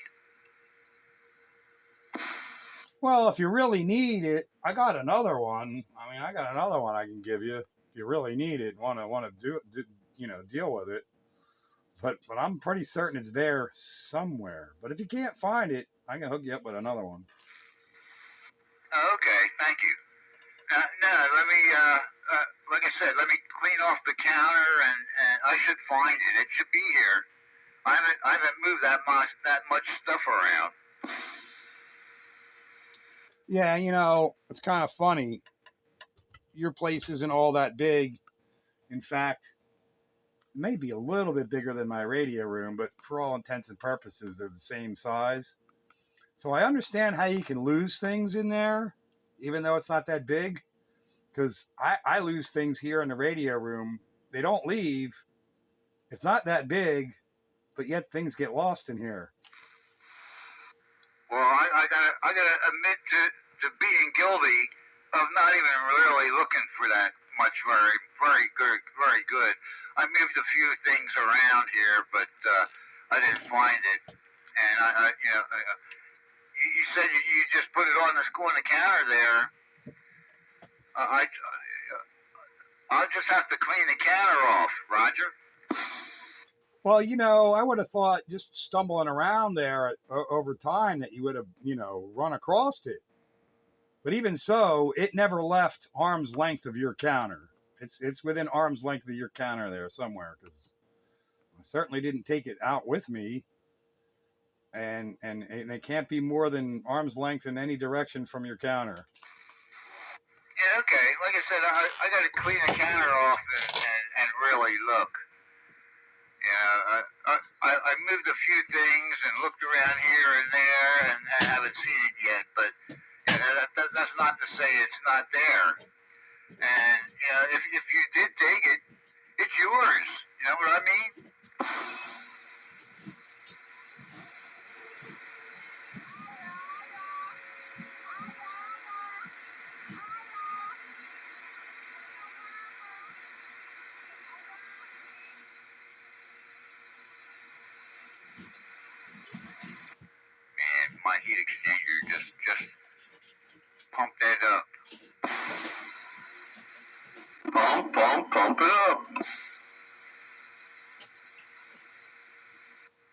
Well, if you really need it, I got another one. I got another one I can give you if you really need it. Want to deal with it. But I'm pretty certain it's there somewhere. But if you can't find it, I can hook you up with another one. Okay, thank you. No, let me, like I said, let me clean off the counter, and I should find it. It should be here. I haven't moved that much stuff around. Yeah, it's kind of funny. Your place isn't all that big. In fact, it may be a little bit bigger than my radio room, but for all intents and purposes, they're the same size. So I understand how you can lose things in there, even though it's not that big. Because I lose things here in the radio room. They don't leave. It's not that big, but yet things get lost in here. Well, I gotta admit to being guilty of not even really looking for that much. Very good. I moved a few things around here, but I didn't find it. And you said you just put it on the counter there. I'll just have to clean the counter off, Roger. Well, I would have thought just stumbling around there over time that you would have, run across it. But even so, it never left arm's length of your counter. It's within arm's length of your counter there somewhere, because I certainly didn't take it out with me. And it can't be more than arm's length in any direction from your counter. Yeah, okay. Like I said, I got to clean the counter off and really look. I moved a few things and looked around here and there, and I haven't seen it yet. But that's not to say it's not there. And if you did take it, it's yours. You know what I mean? Man, my heat exchanger just pumped that up. Pump it up.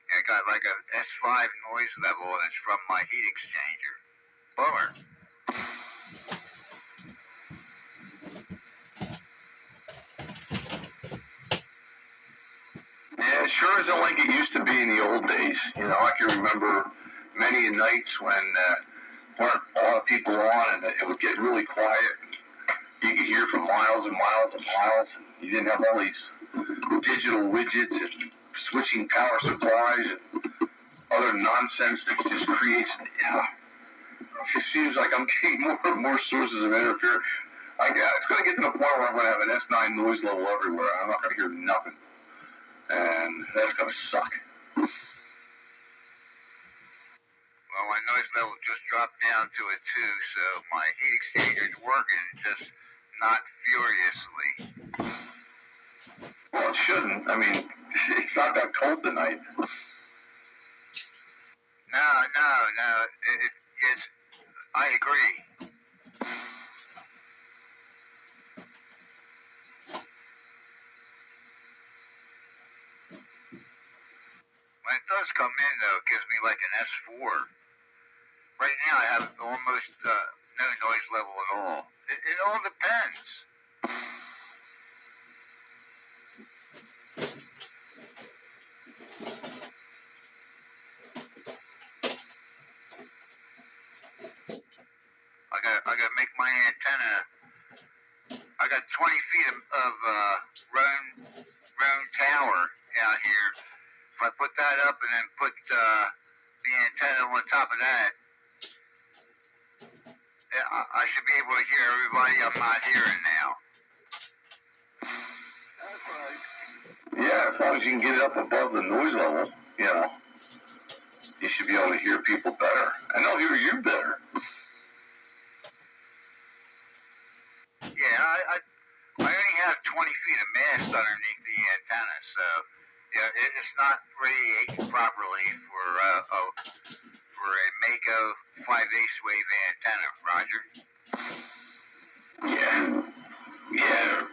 Yeah, I got like a S5 noise level, and it's from my heat exchanger. Bummer. Yeah, it sure isn't like it used to be in the old days. You know, I can remember many nights when weren't a lot of people on, and it would get really quiet. You could hear for miles and miles and miles. And you didn't have all these digital widgets and switching power supplies and other nonsense that just creates. It seems like I'm getting more and more sources of interference. It's going to get to the point where I'm going to have an S9 noise level everywhere. I'm not going to hear nothing, and that's going to suck. Well, my noise level just dropped down to a 2, so my heat exchanger is working, just not furiously. Well, it shouldn't. I mean, it's not that cold tonight. No. Yes, I agree. When it does come in, though, it gives me like an S4. Right now, I have almost no noise level at all. It all depends. I gotta make my antenna. I got 20 feet of Roan tower out here. If I put that up and then put the antenna on top of that, I should be able to hear everybody I'm not hearing now. That's right. Yeah, as long as you can get it up above the noise level, you know, you should be able to hear people better. And they'll hear you better. Yeah, I only have 20 feet of mast underneath the antenna, so yeah, it's not radiating properly for a Mako 5/8 wave antenna, Roger. Yeah.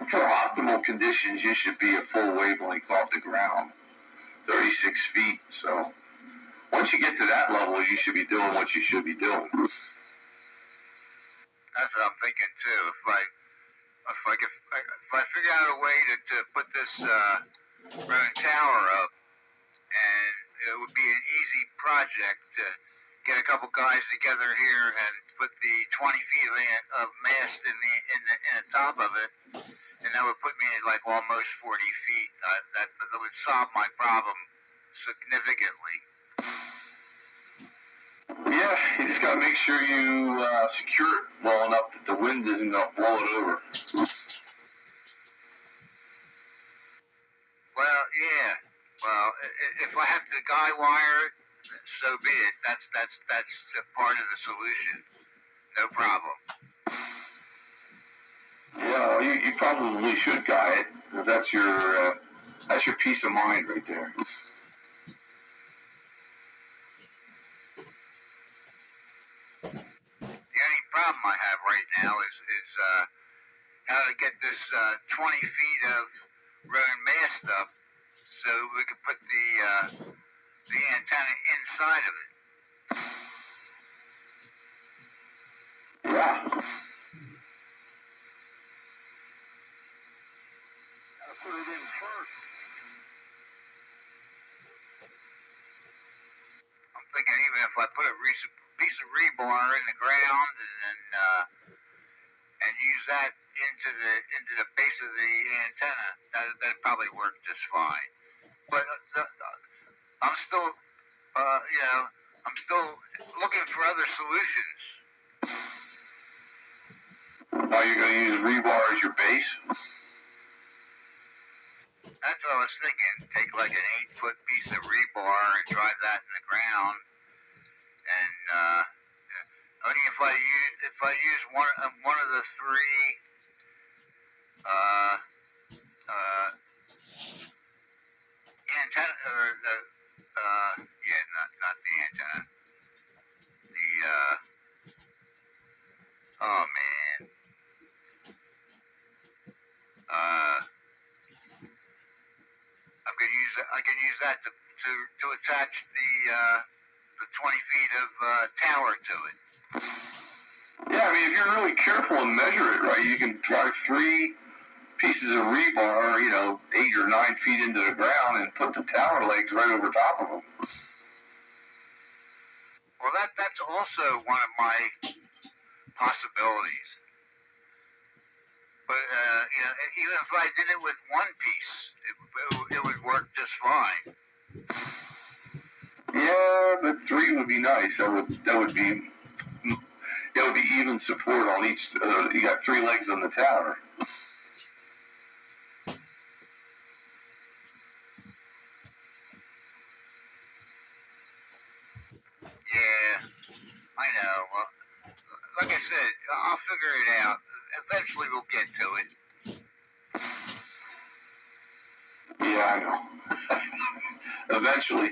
For optimal conditions, you should be a full wavelength off the ground, 36 feet. So once you get to that level, you should be doing what you should be doing. That's what I'm thinking too. If I figure out a way to put this Roan tower up, and it would be an easy project to get a couple guys together here and put the 20 feet of mast in the top of it, and that would put me at like almost 40 feet. That would solve my problem significantly. Yeah, you just got to make sure you secure it well enough that the wind isn't going to blow it over. Well, yeah. Well, if I have to guy wire it, so be it. That's a part of the solution. No problem. Yeah, you probably should guy it, because that's your peace of mind right there. The only problem I have right now is how to get this 20 feet of Roan mast up so we can put the antenna inside of it. Yeah. Gotta put it in first. I'm thinking even if I put a piece of rebar in the ground and use that into the base of the antenna, that'd probably work just fine. But I'm still, I'm still looking for other solutions. Are you going to use rebar as your base? That's what I was thinking. Take like an 8-foot piece of rebar and drive that in the ground, and only if I use one of the three antenna or the not the antenna. Oh man. I could use that to to attach the 20 feet of tower to it. Yeah, I mean, if you're really careful and measure it right, you can drive 3 pieces of rebar, 8 or 9 feet into the ground and put the tower legs right over top of them. Well, that's also one of my possibilities. But even if I did it with one piece, it would work just fine. Yeah, but 3 would be nice. That would be even support on each. You got 3 legs on the tower. Yeah, I know. Well, like I said, I'll figure it out. Eventually, we'll get to it. Yeah, I know. Eventually.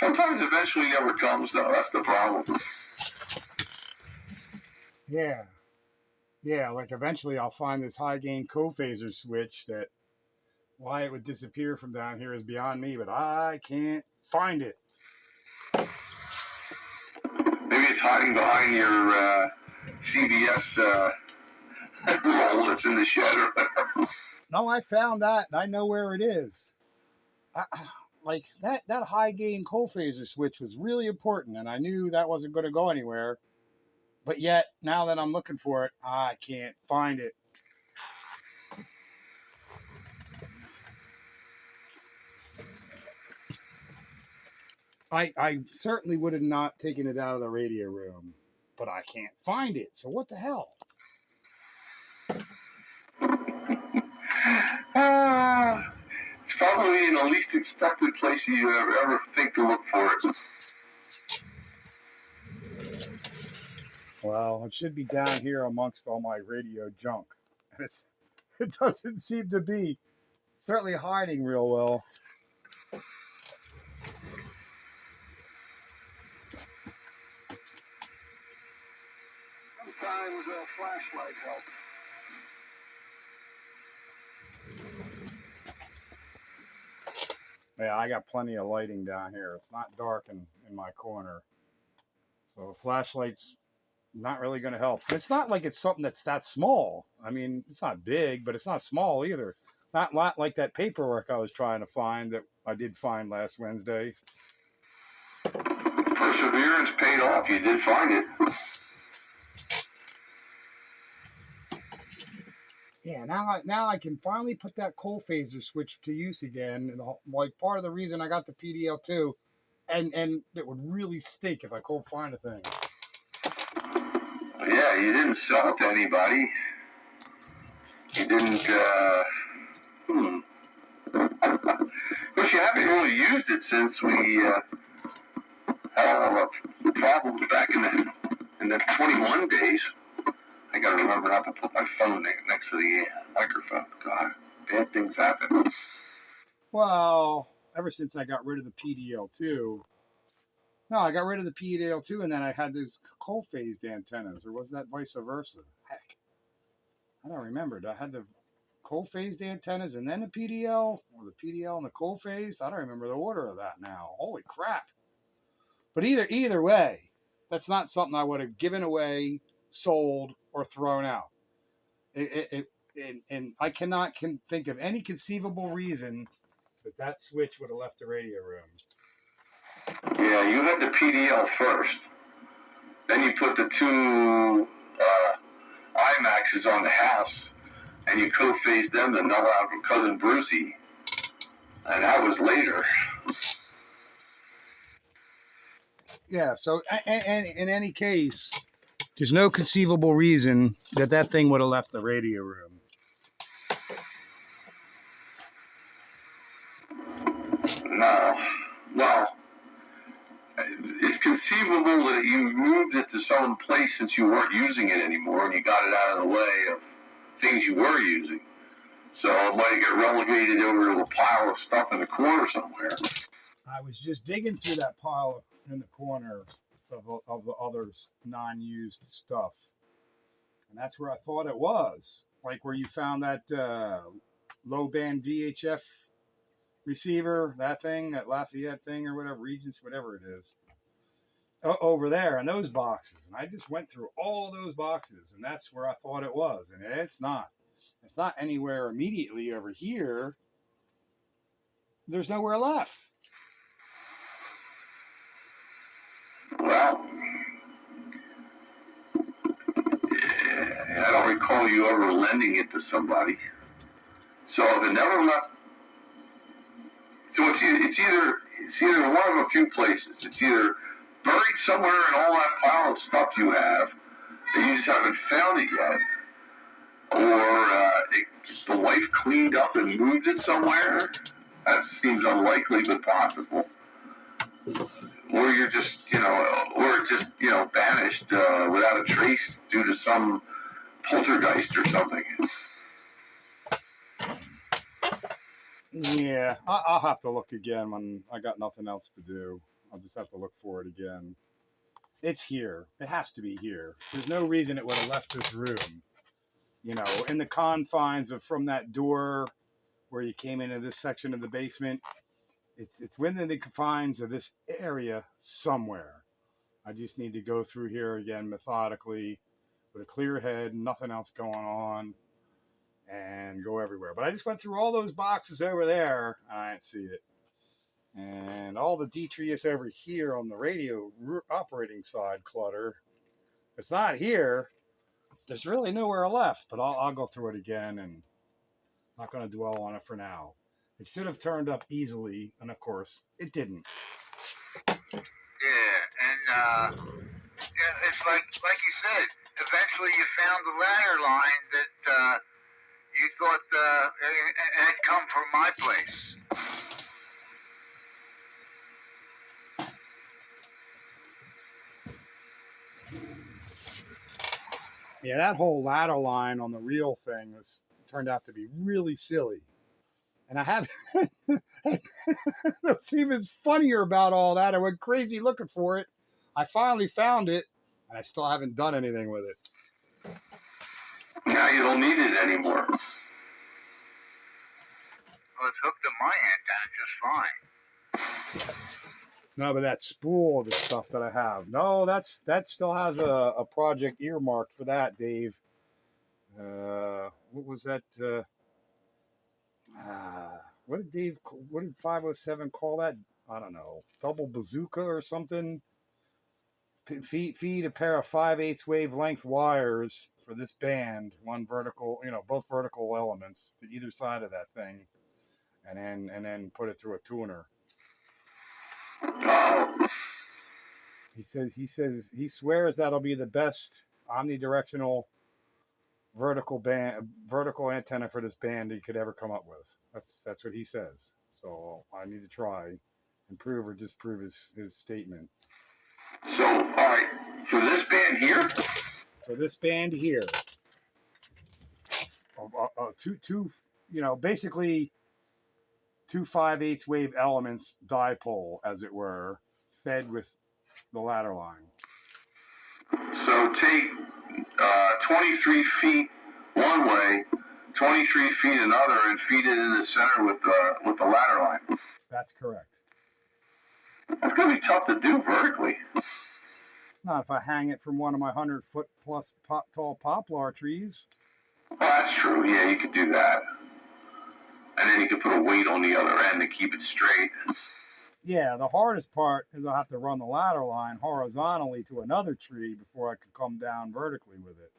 Sometimes eventually never comes, though. That's the problem. Yeah. Yeah, like eventually I'll find this high gain co-phaser switch that why it would disappear from down here is beyond me, but I can't find it. Maybe it's hiding behind your CBS roll that's in the shed. No, I found that. I know where it is. Like that high gain co-phaser switch was really important, and I knew that wasn't going to go anywhere. But yet, now that I'm looking for it, I can't find it. I certainly would have not taken it out of the radio room, but I can't find it. So what the hell? It's probably in the least expected place you ever think to look for it. Well, it should be down here amongst all my radio junk. And it doesn't seem to be. Certainly hiding real well. Sometimes a flashlight helps. Yeah, I got plenty of lighting down here. It's not dark in my corner. So a flashlight's not really going to help. It's not like it's something that's that small. I mean, it's not big, but it's not small either. Not like that paperwork I was trying to find that I did find last Wednesday. Perseverance paid off. You did find it. Yeah, now I can finally put that coal phaser switch to use again. And like part of the reason I got the PDL2, and it would really stink if I couldn't find a thing. Yeah, you didn't sell it to anybody. You didn't. Because you haven't really used it since we had all the problems back in the 21 days. I gotta remember not to put my phone next to the microphone. God, bad things happen. Well, ever since I got rid of the PDL2, no, I got rid of the PDL2 and then I had those coal phased antennas, or was that vice versa? Heck, I don't remember. I had the coal phased antennas and then the PDL, or the PDL and the coal phased. I don't remember the order of that now. Holy crap! But either way, that's not something I would have given away, sold, or thrown out. And I cannot think of any conceivable reason that switch would have left the radio room. Yeah, you had the PDL first. Then you put the 2 IMAXs on the house, and you co-phased them to null out Cousin Brucey. And that was later. Yeah, so and in any case, there's no conceivable reason that thing would have left the radio room. No. Well, it's conceivable that you moved it to some place since you weren't using it anymore and you got it out of the way of things you were using. So it might get relegated over to a pile of stuff in the corner somewhere. I was just digging through that pile in the corner of the other non-used stuff. And that's where I thought it was. Like where you found that low band VHF receiver, that thing, that Lafayette thing or whatever, Regents, whatever it is, over there in those boxes. And I just went through all those boxes, and that's where I thought it was. And it's not. It's not anywhere immediately over here. There's nowhere left. Well, I don't recall you ever lending it to somebody. So if it never left, so it's either one of a few places. It's either buried somewhere in all that pile of stuff you have, and you just haven't found it yet, or the wife cleaned up and moved it somewhere. That seems unlikely, but possible. Or you're just, banished without a trace due to some poltergeist or something. Yeah, I'll have to look again when I got nothing else to do. I'll just have to look for it again. It's here. It has to be here. There's no reason it would have left this room. In the confines of from that door where you came into this section of the basement, it's within the confines of this area somewhere. I just need to go through here again methodically with a clear head, nothing else going on, and go everywhere. But I just went through all those boxes over there, and I didn't see it. And all the detritus over here on the radio operating side clutter, it's not here. There's really nowhere left, but I'll go through it again, and not going to dwell on it for now. It should have turned up easily, and of course, it didn't. Yeah, and it's like you said. Eventually, you found the ladder line that you thought had come from my place. Yeah, that whole ladder line on the real thing turned out to be really silly. And I have what's even funnier about all that, I went crazy looking for it. I finally found it, and I still haven't done anything with it. Now you don't need it anymore. Well, it's hooked to my antenna just fine. No, but that spool of the stuff that I have. No, that still has a project earmarked for that, Dave. What was that? What did 507 call that? I don't know. Double bazooka or something? Feed a pair of 5/8 wavelength wires for this band, one vertical, both vertical elements to either side of that thing, and then put it through a tuner. He swears that'll be the best omnidirectional vertical antenna for this band that you could ever come up with. That's what he says. So I need to try and prove or disprove his statement. So, all right, for this band here? For this band here. Basically 2 5/8 wave elements dipole, as it were, fed with the ladder line. So take 23 feet one way, 23 feet another, and feed it in the center with the ladder line. That's correct. That's gonna be tough to do vertically. Not if I hang it from one of my 100-foot plus tall poplar trees. Well, that's true. Yeah, you could do that. And then you could put a weight on the other end to keep it straight. Yeah, the hardest part is I'll have to run the ladder line horizontally to another tree before I could come down vertically with it.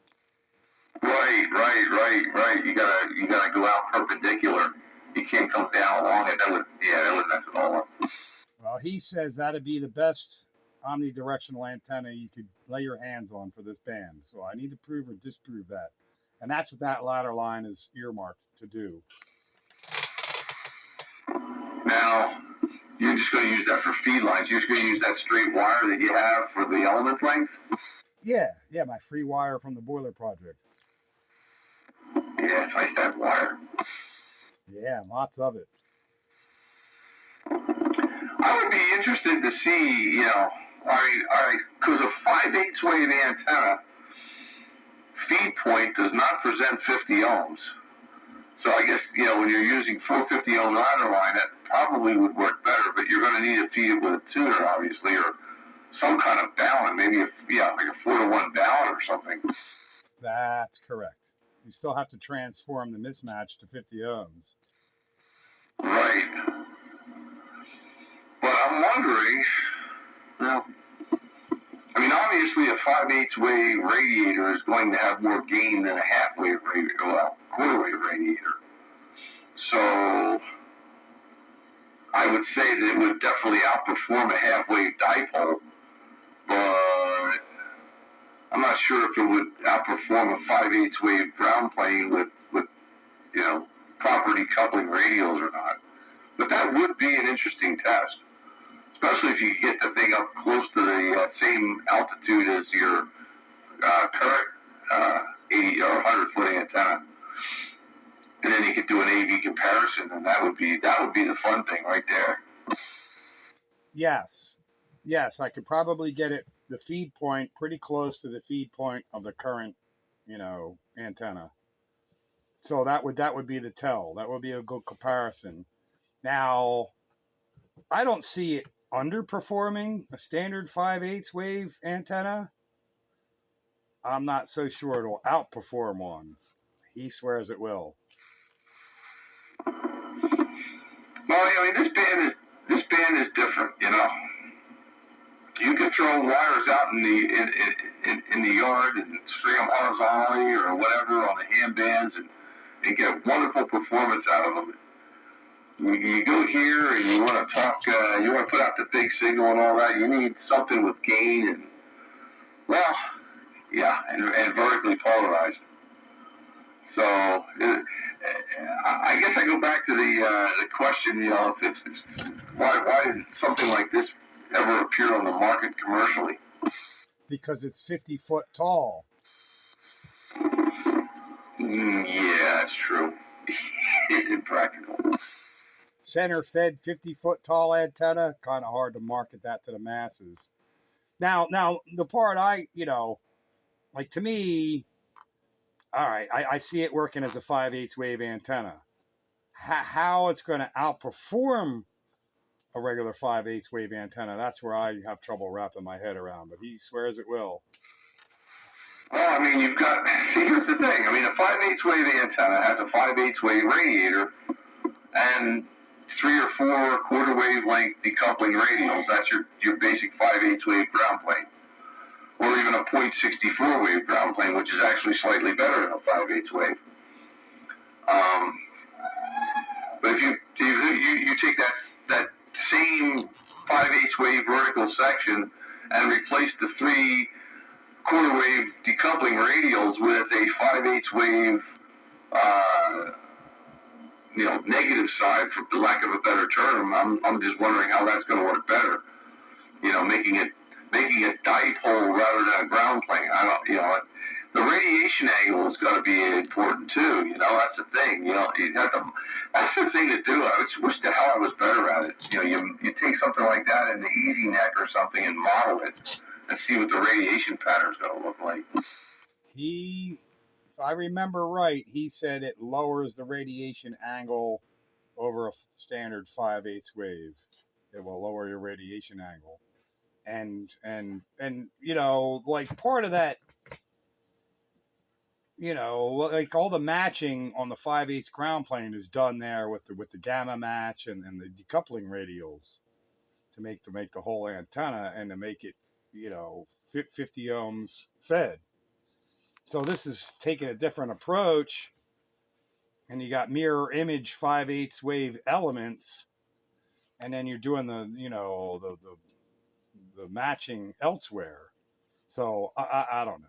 Right. You gotta go out perpendicular. You can't come down along it. That would mess it all up. Well, he says that'd be the best omnidirectional antenna you could lay your hands on for this band. So I need to prove or disprove that. And that's what that ladder line is earmarked to do. Now, you're just going to use that for feed lines. You're just going to use that straight wire that you have for the element length? Yeah, my free wire from the boiler project. Yeah, it's nice to have wire. Yeah, lots of it. I would be interested to see, because a 5/8 wave antenna feed point does not present 50 ohms. So I guess, when you're using 450 ohm ladder line, that probably would work better, but you're going to need to feed it with a tuner, obviously, or some kind of balun, maybe like a 4-to-1 balun or something. That's correct. You still have to transform the mismatch to 50 ohms. Right. But I'm wondering, obviously a 5/8 wave radiator is going to have more gain than a half wave radiator, quarter wave radiator. So I would say that it would definitely outperform a half wave dipole, but I'm not sure if it would outperform a 5/8 wave ground plane with proper decoupling radials or not. But that would be an interesting test, especially if you get the thing up close to the same altitude as your current 80 or 100 foot antenna, and then you could do an AV comparison, and that would be the fun thing right there. Yes, I could probably get the feed point pretty close to the feed point of the current, antenna. So that would be the tell. That would be a good comparison. Now, I don't see it underperforming a standard 5/8 wave antenna. I'm not so sure it'll outperform one. He swears it will. Well, this band is different. You could throw wires out in the yard and string them horizontally or whatever on the hand bands and get wonderful performance out of them. You go here and you want to talk, you want to put out the big signal and all that. You need something with gain and and vertically polarized. So I guess I go back to the question, why did something like this ever appear on the market commercially? Because it's 50 foot tall. Yeah, that's true. It's impractical. Center fed 50 foot tall antenna, kind of hard to market that to the masses. Now the part to me, all right, I see it working as a 5/8 wave antenna. How it's going to outperform a regular 5/8 wave antenna, that's where I have trouble wrapping my head around, but he swears it will. Well, here's the thing. A 5/8 wave antenna has a 5/8 wave radiator and 3 or 4 quarter wavelength decoupling radials. That's your basic 5/8 wave ground plane. Or even a .64 wave ground plane, which is actually slightly better than a 5/8 wave. But if you take that same 5/8 wave vertical section and replace the 3 quarter wave decoupling radials with a 5/8 wave negative side, for the lack of a better term, I'm just wondering how that's going to work better. Making it dipole rather than a ground plane. The radiation angle is going to be important too. That's the thing. That's the thing to do. I wish the hell I was better at it. You take something like that in the Easy Neck or something and model it and see what the radiation pattern is going to look like. If I remember right, he said it lowers the radiation angle over a standard 5/8 wave. It will lower your radiation angle. And part of that, all the matching on the 5/8 ground plane is done there with the gamma match and the decoupling radials to make the whole antenna and to make it 50 ohms fed. So this is taking a different approach, and you got mirror image 5/8 wave elements, and then you're doing the matching elsewhere. So I don't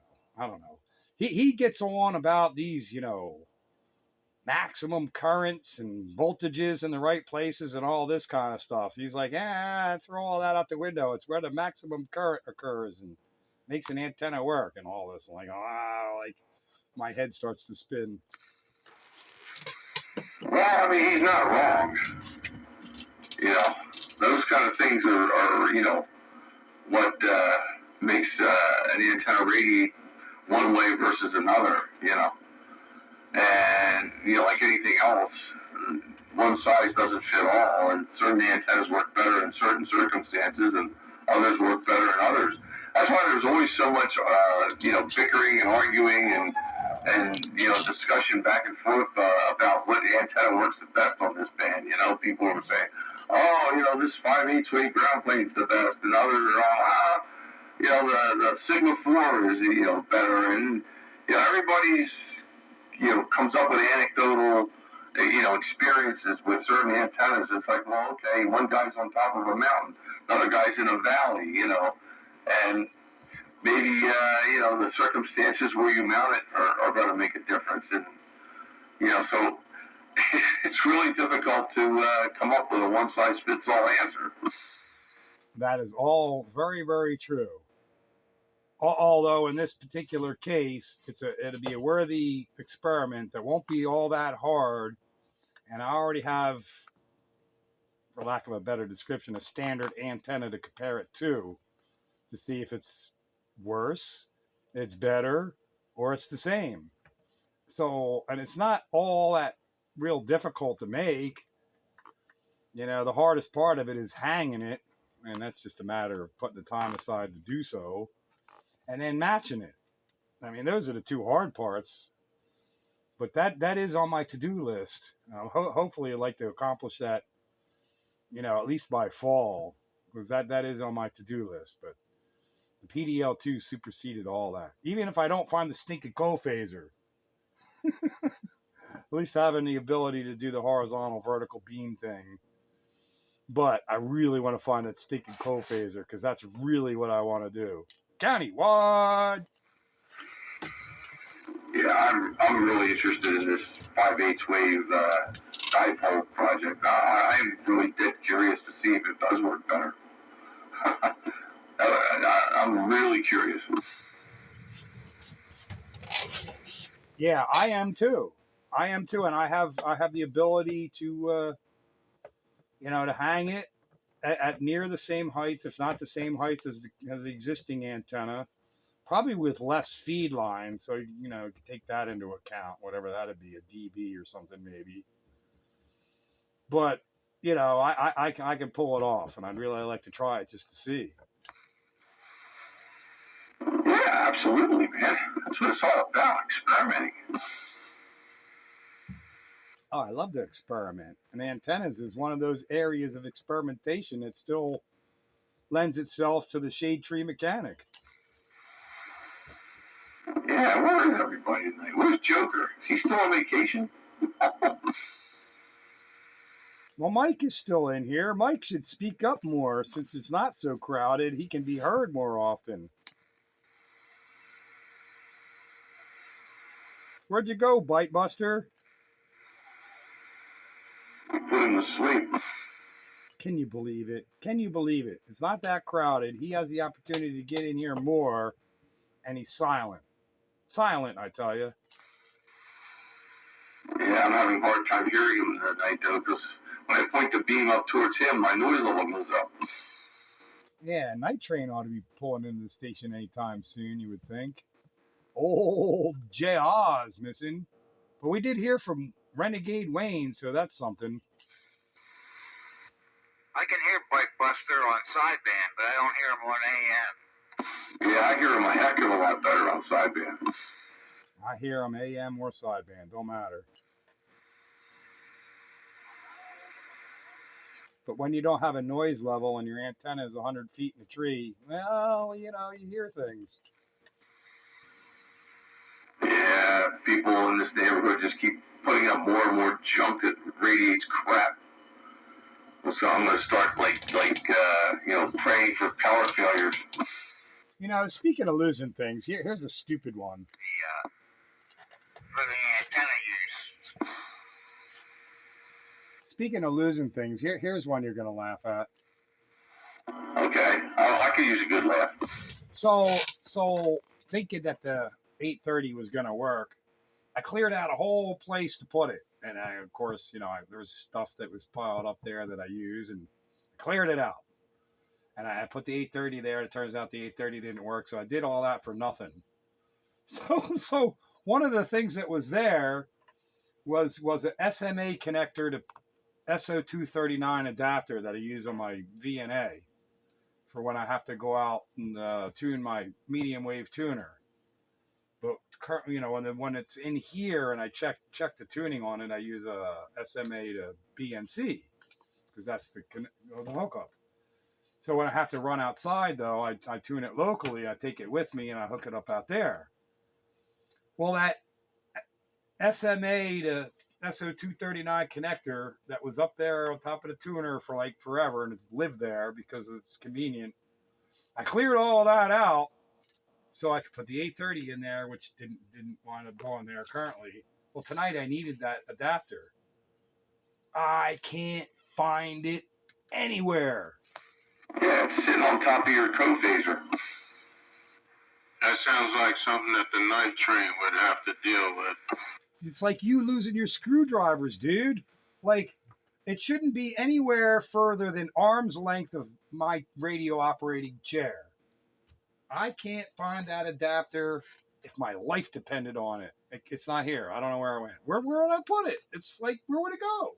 know. He gets on about these maximum currents and voltages in the right places and all this kind of stuff. He's like, throw all that out the window. It's where the maximum current occurs and makes an antenna work and all this. I'm like, my head starts to spin. Well, he's not wrong. Those kind of things are what makes an antenna radiate one way versus another. And, like anything else, one size doesn't fit all, and certain antennas work better in certain circumstances, and others work better in others. That's why there's always so much, bickering and arguing and discussion back and forth about what antenna works the best on this band. People are saying, oh, this 5/8 ground plane's the best, and others are, the Sigma 4 is, better, and, everybody's, comes up with anecdotal, experiences with certain antennas. It's like, well, okay, one guy's on top of a mountain, another guy's in a valley, and maybe, the circumstances where you mount it are going to make a difference. And, so it's really difficult to come up with a one-size-fits-all answer. That is all very, very true. Although in this particular case, it'll be a worthy experiment that won't be all that hard. And I already have, for lack of a better description, a standard antenna to compare it to see if it's worse, it's better, or it's the same. So, and it's not all that real difficult to make. The hardest part of it is hanging it, and that's just a matter of putting the time aside to do so, and then matching it. I mean, those are the two hard parts. But that is on my to-do list. Hopefully I'd like to accomplish that, at least by fall, because that is on my to-do list. But the PDL2 superseded all that. Even if I don't find the stinking co-phaser, at least having the ability to do the horizontal vertical beam thing. But I really want to find that stinking co-phaser, because that's really what I want to do. Countywide! Yeah, I'm really interested in this 5/8 wave dipole project. I'm really dead curious to see if it does work better. I'm really curious. Yeah, I am too, and I have the ability to to hang it at near the same height, if not the same height as the existing antenna, probably with less feed line. So you can take that into account, whatever that'd be, a dB or something maybe. But I can pull it off, and I'd really like to try it just to see. Yeah, absolutely, man. That's what it's all about, experimenting. Oh, I love to experiment. And antennas is one of those areas of experimentation that still lends itself to the shade tree mechanic. Yeah, where is everybody tonight? Where's Joker? Is he still on vacation? Well, Mike is still in here. Mike should speak up more since it's not so crowded. He can be heard more often. Where'd you go, Bite Buster? Put him to sleep. Can you believe it? Can you believe it? It's not that crowded. He has the opportunity to get in here more, and he's silent. Silent, I tell you. Yeah, I'm having a hard time hearing him tonight, though, because when I point the beam up towards him, my noise level goes up. Yeah, Night Train ought to be pulling into the station anytime soon, you would think. Old J.R.'s missing. But we did hear from Renegade Wayne, so that's something. I can hear Bike Buster on sideband, but I don't hear him on AM. Yeah, I hear him a heck of a lot better on sideband. I hear him AM or sideband, don't matter. But when you don't have a noise level and your antenna is 100 feet in a tree, well, you hear things. Yeah, people in this neighborhood just keep putting up more and more junk that radiates crap. So I'm going to start praying for power failures. Speaking of losing things, here's a stupid one. For the antenna use. Speaking of losing things, here's one you're going to laugh at. Okay, I could use a good laugh. So thinking that the 830 was going to work, I cleared out a whole place to put it. And of course, there was stuff that was piled up there that I use, and I cleared it out. And I put the 830 there. It turns out the 830 didn't work, so I did all that for nothing. So one of the things that was there was an SMA connector to SO239 adapter that I use on my VNA for when I have to go out and tune my medium wave tuner. But you know, when it's in here and I check the tuning on it, I use a SMA to BNC because that's the hookup. So when I have to run outside, though, I tune it locally. I take it with me and I hook it up out there. Well, that SMA to SO239 connector that was up there on top of the tuner for like forever, and it's lived there because it's convenient. I cleared all that out so I could put the 830 in there, which didn't wind up going there currently. Well, tonight I needed that adapter. I can't find it anywhere. Yeah, it's sitting on top of your co-phaser. That sounds like something that the night train would have to deal with. It's like you losing your screwdrivers, dude. Like, it shouldn't be anywhere further than arm's length of my radio operating chair. I can't find that adapter if my life depended on it. It's not here. I don't know where it went. Where did I put it? It's like, where would it go?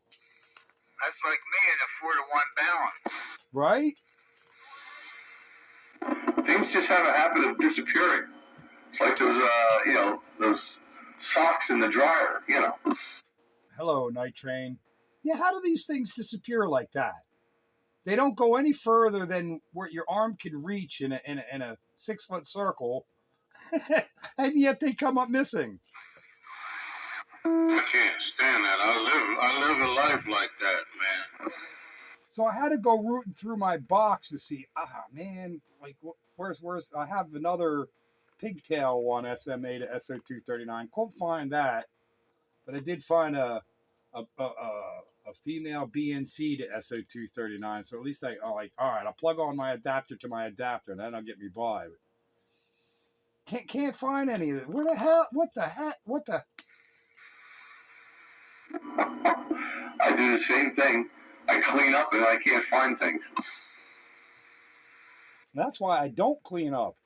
That's like me in a 4-to-1 balance. Right? Things just have a habit of disappearing. It's like those socks in the dryer, you know. Hello, Night Train. Yeah, how do these things disappear like that? They don't go any further than where your arm can reach in a 6-foot circle, and yet they come up missing. I can't stand that. I live a life like that, man. So I had to go rooting through my box to see, man, like, where's, I have another pigtail one SMA to SO239. Couldn't find that, but I did find a female BNC to SO239. So at least all right, I'll plug on my adapter to my adapter, and that'll get me by. Can't find any of it. Where the hell? What the heck? What the? I do the same thing. I clean up and I can't find things. That's why I don't clean up.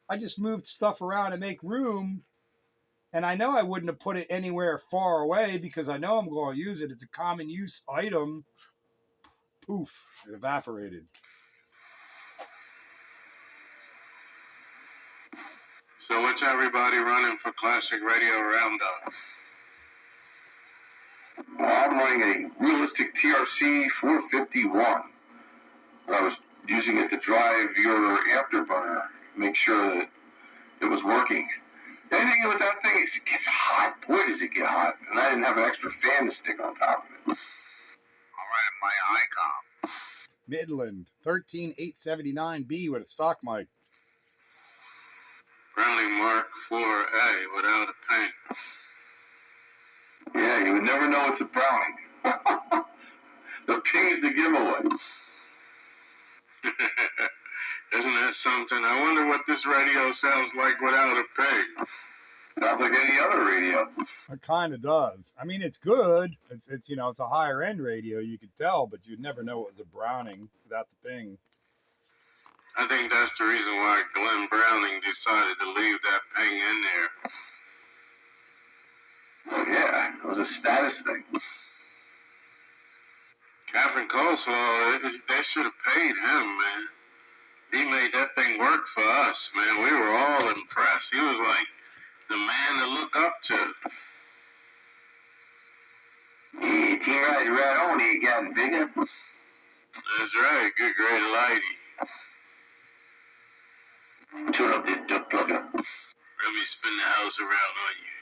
I just moved stuff around to make room. And I know I wouldn't have put it anywhere far away because I know I'm going to use it. It's a common use item. Poof, it evaporated. So what's everybody running for Classic Radio Roundup? Well, I'm running a realistic TRC 451. I was using it to drive your afterburner, make sure that it was working. The only thing with that thing is it gets hot. Boy, does it get hot. And I didn't have an extra fan to stick on top of it. All right, my ICOM. Midland 13879B with a stock mic. Browning Mark 4A without a paint. Yeah, you would never know it's a Browning. The ping is the giveaway. Isn't that something? I wonder what this radio sounds like without a pig. Sounds like any other radio. It kind of does. I mean, it's good. It's it's a higher end radio. You could tell, but you'd never know it was a Browning without the ping. I think that's the reason why Glenn Browning decided to leave that ping in there. Well, yeah, it was a status thing. Captain Coleslaw, they should have paid him, man. He made that thing work for us, man. We were all impressed. He was like the man to look up to. Yeah, T-Ride's right on. He getting bigger. That's right. Good, great lady. Turn up this duck plugger. Let me spin the house around on you.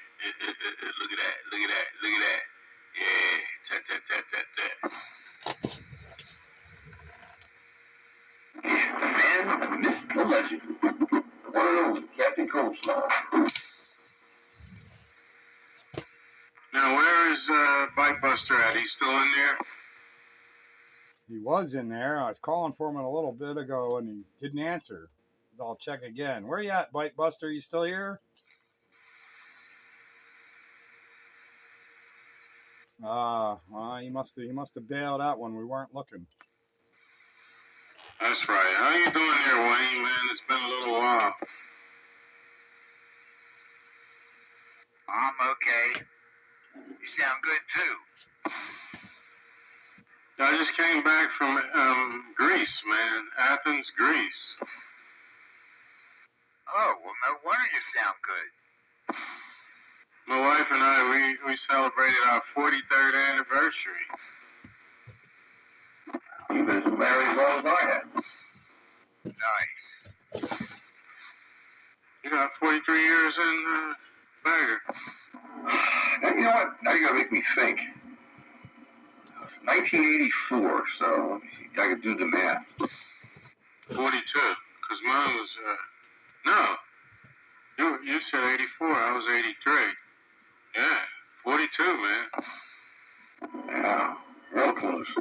Look at that. Look at that. Look at that. Yeah. Tap, tap, tap, tap, tap. Yeah, the man, the myth, the legend. One of those, Captain Coleslaw. Now, where is Bike Buster at? He's still in there? He was in there. I was calling for him a little bit ago, and he didn't answer. I'll check again. Where you at, Bike Buster? You still here? He must have bailed out when we weren't looking. That's right. How you doing there, Wayne, man? It's been a little while. I'm okay. You sound good too. I just came back from Greece, man. Athens, Greece. Oh, well, no wonder you sound good. My wife and I, we celebrated our 43rd anniversary. You've been as married as long as I have. Nice. You got 43 years in Bagger. Now, you know what? Now you're going to make me think. 1984, so I could do the math. 42, because mine was, no. You said 84, I was 83. Yeah, 42, man. Yeah, real close.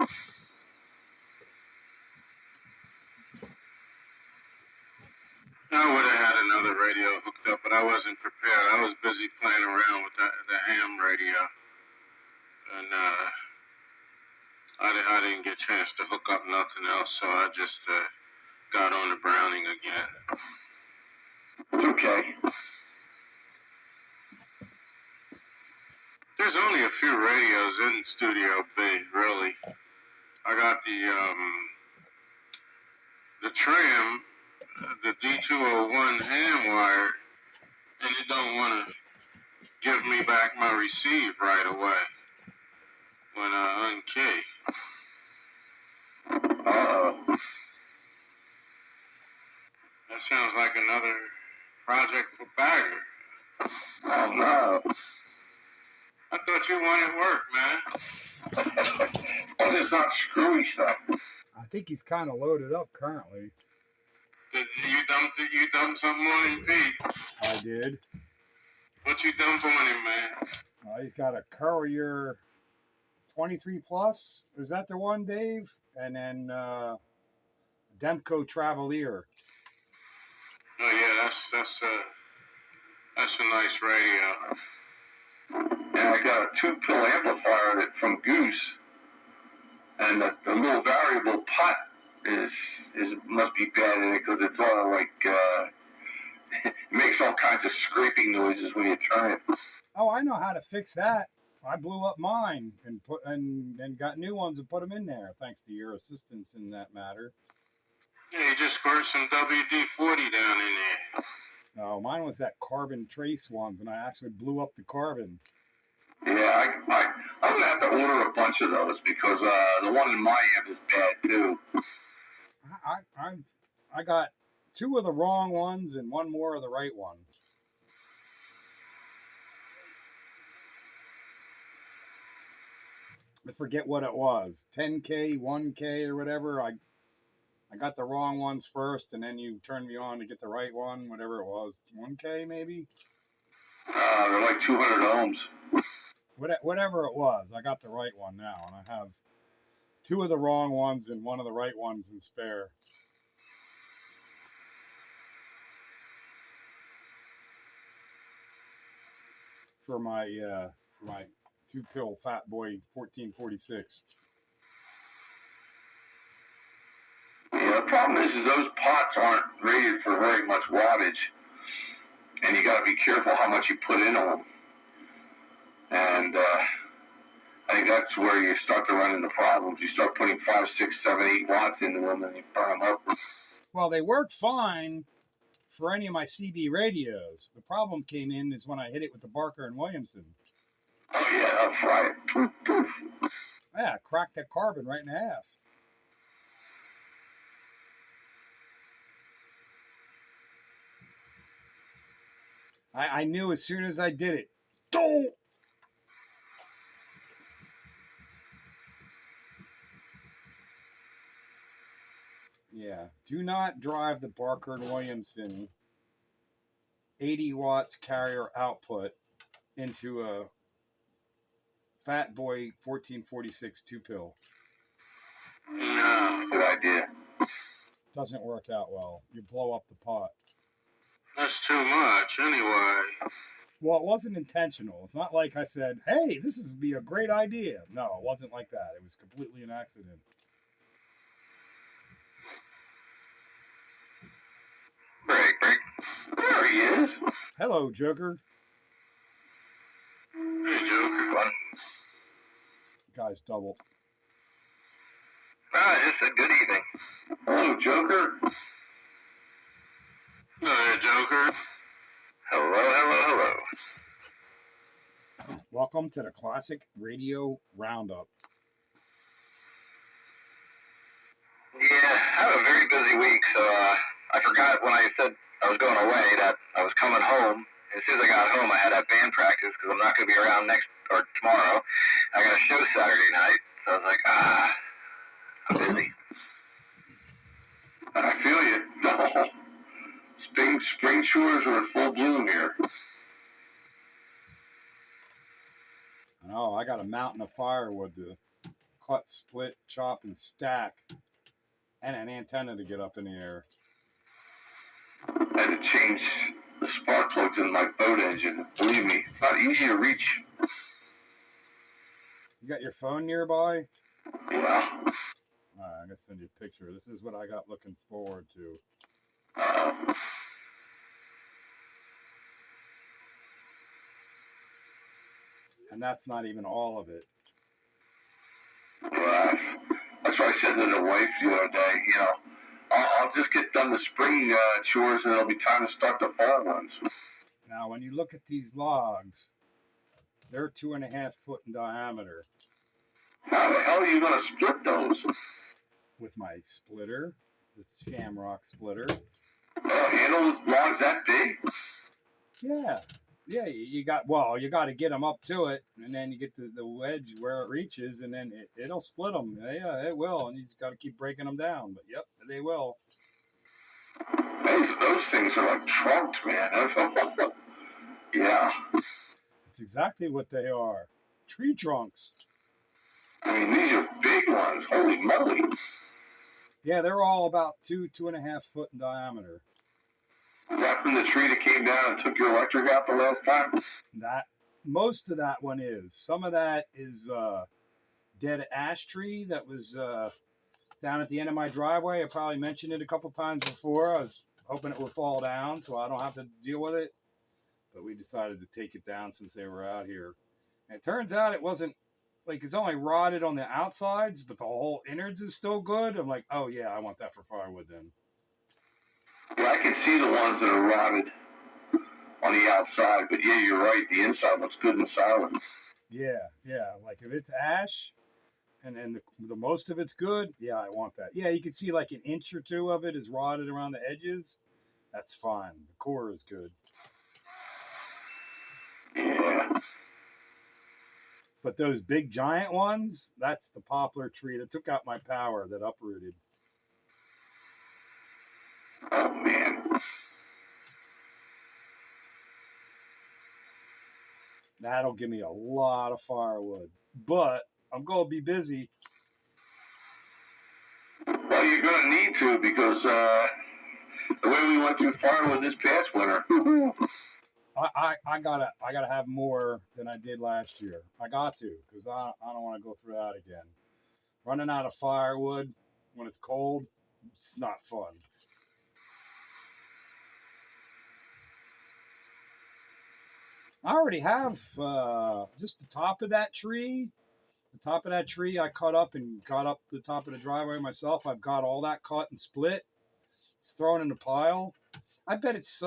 I would have had another radio hooked up, but I wasn't prepared. I was busy playing around with the ham radio. And I didn't get a chance to hook up nothing else, so I just got on the Browning again. Okay. There's only a few radios in Studio B, really. I got the Tram, the D201 ham wire, and it don't want to give me back my receive right away when I unkey. That sounds like another project for Bagger. Oh, no. I thought you wanted work, man. Well, it's not screwy stuff. I think he's kind of loaded up currently. You dumped something on him, Pete. I did. What you dump on him, man? He's got a Courier 23 Plus. Is that the one, Dave? And then Demco Travelier. Oh yeah, that's a nice radio. And I got a 2-pill amplifier from Goose, and the little variable pot must be bad in it because it's all like it makes all kinds of scraping noises when you turn it. Oh, I know how to fix that. I blew up mine and got new ones and put them in there, thanks to your assistance in that matter. Yeah, you just squirt some WD-40 down in there. Oh, mine was that carbon trace ones, and I actually blew up the carbon. Yeah, I'm gonna have to order a bunch of those because the one in my amp is bad too. I got 2 of the wrong ones and 1 more of the right one. I forget what it was, 10K, 1K, or whatever. I got the wrong ones first, and then you turned me on to get the right one, whatever it was, 1K maybe. They're like 200 ohms. Whatever it was, I got the right one now, and I have 2 of the wrong ones and 1 of the right ones in spare. For my 2-pill Fat Boy 1446. Yeah, the problem is those pots aren't rated for very much wattage, and you got to be careful how much you put in them. And I think that's where you start to run into problems. You start putting 5, 6, 7, 8 watts into them, and you burn them up. Well, they work fine for any of my CB radios. The problem came in is when I hit it with the Barker and Williamson. Oh yeah, I'll fry it. Poof, poof. Yeah, cracked that carbon right in half. I knew as soon as I did it. Don't! Yeah, do not drive the Barker and Williamson 80 watts carrier output into a Fat Boy 1446 2-pill. No. Good idea. Doesn't work out well. You blow up the pot. That's too much, anyway. Well, it wasn't intentional. It's not like I said, hey, this is be a great idea. No, it wasn't like that. It was completely an accident. Break. There he is. Hello, Joker. Hey, Joker. What? Guy's double. I just said good evening. Hello, Joker. Hello, Joker. Hello. Welcome to the Classic Radio Roundup. Yeah, I had a very busy week, so I forgot when I said I was going away that I was coming home. As soon as I got home, I had that band practice because I'm not going to be around tomorrow. I got a show Saturday night, so I was like, I'm busy. I feel you. No. Spring chores are in full bloom here. Oh, I got a mountain of firewood to cut, split, chop, and stack, and an antenna to get up in the air. I had to change the spark plugs in my boat engine. Believe me, it's not easy to reach. You got your phone nearby? Well, All right, I'm going to send you a picture. This is what I got looking forward to. And that's not even all of it. right. That's what I said to the wife the other day. You know, I'll just get done the spring chores, and it'll be time to start the fall ones. Now, when you look at these logs, they're 2.5 foot in diameter. How the hell are you going to split those? With my splitter, this shamrock splitter. Handle logs that big? Yeah, you got to get them up to it, and then you get to the wedge where it reaches, and then it'll split them. Yeah, it will, and you just got to keep breaking them down. But yep, they will. Those things are like trunks, man. Yeah. It's exactly what they are. Tree trunks. I mean, these are big ones. Holy moly. Yeah, they're all about 2.5 foot in diameter. Is that from the tree that came down and took your electric out the last time? That most of that one is. Some of that is dead ash tree that was down at the end of my driveway. I probably mentioned it a couple times before. I was hoping it would fall down so I don't have to deal with it. But we decided to take it down since they were out here. And it turns out it wasn't, like, it's only rotted on the outsides, but the whole innards is still good. I'm like, oh yeah, I want that for firewood then. Yeah, I can see the ones that are rotted on the outside, but yeah, you're right. The inside looks good and solid. Yeah. Like if it's ash and then the most of it's good, yeah, I want that. Yeah, you can see like an inch or two of it is rotted around the edges. That's fine. The core is good. Yeah. But those big giant ones, that's the poplar tree that took out my power that uprooted. Oh, man. That'll give me a lot of firewood. But I'm going to be busy. Well, you're going to need to because the way we went through firewood this past winter. I gotta have more than I did last year. I got to, because I don't want to go through that again. Running out of firewood when it's cold, it's not fun. I already have just the top of that tree. The top of that tree I cut up and got up the top of the driveway myself. I've got all that cut and split. It's thrown in a pile. I bet it's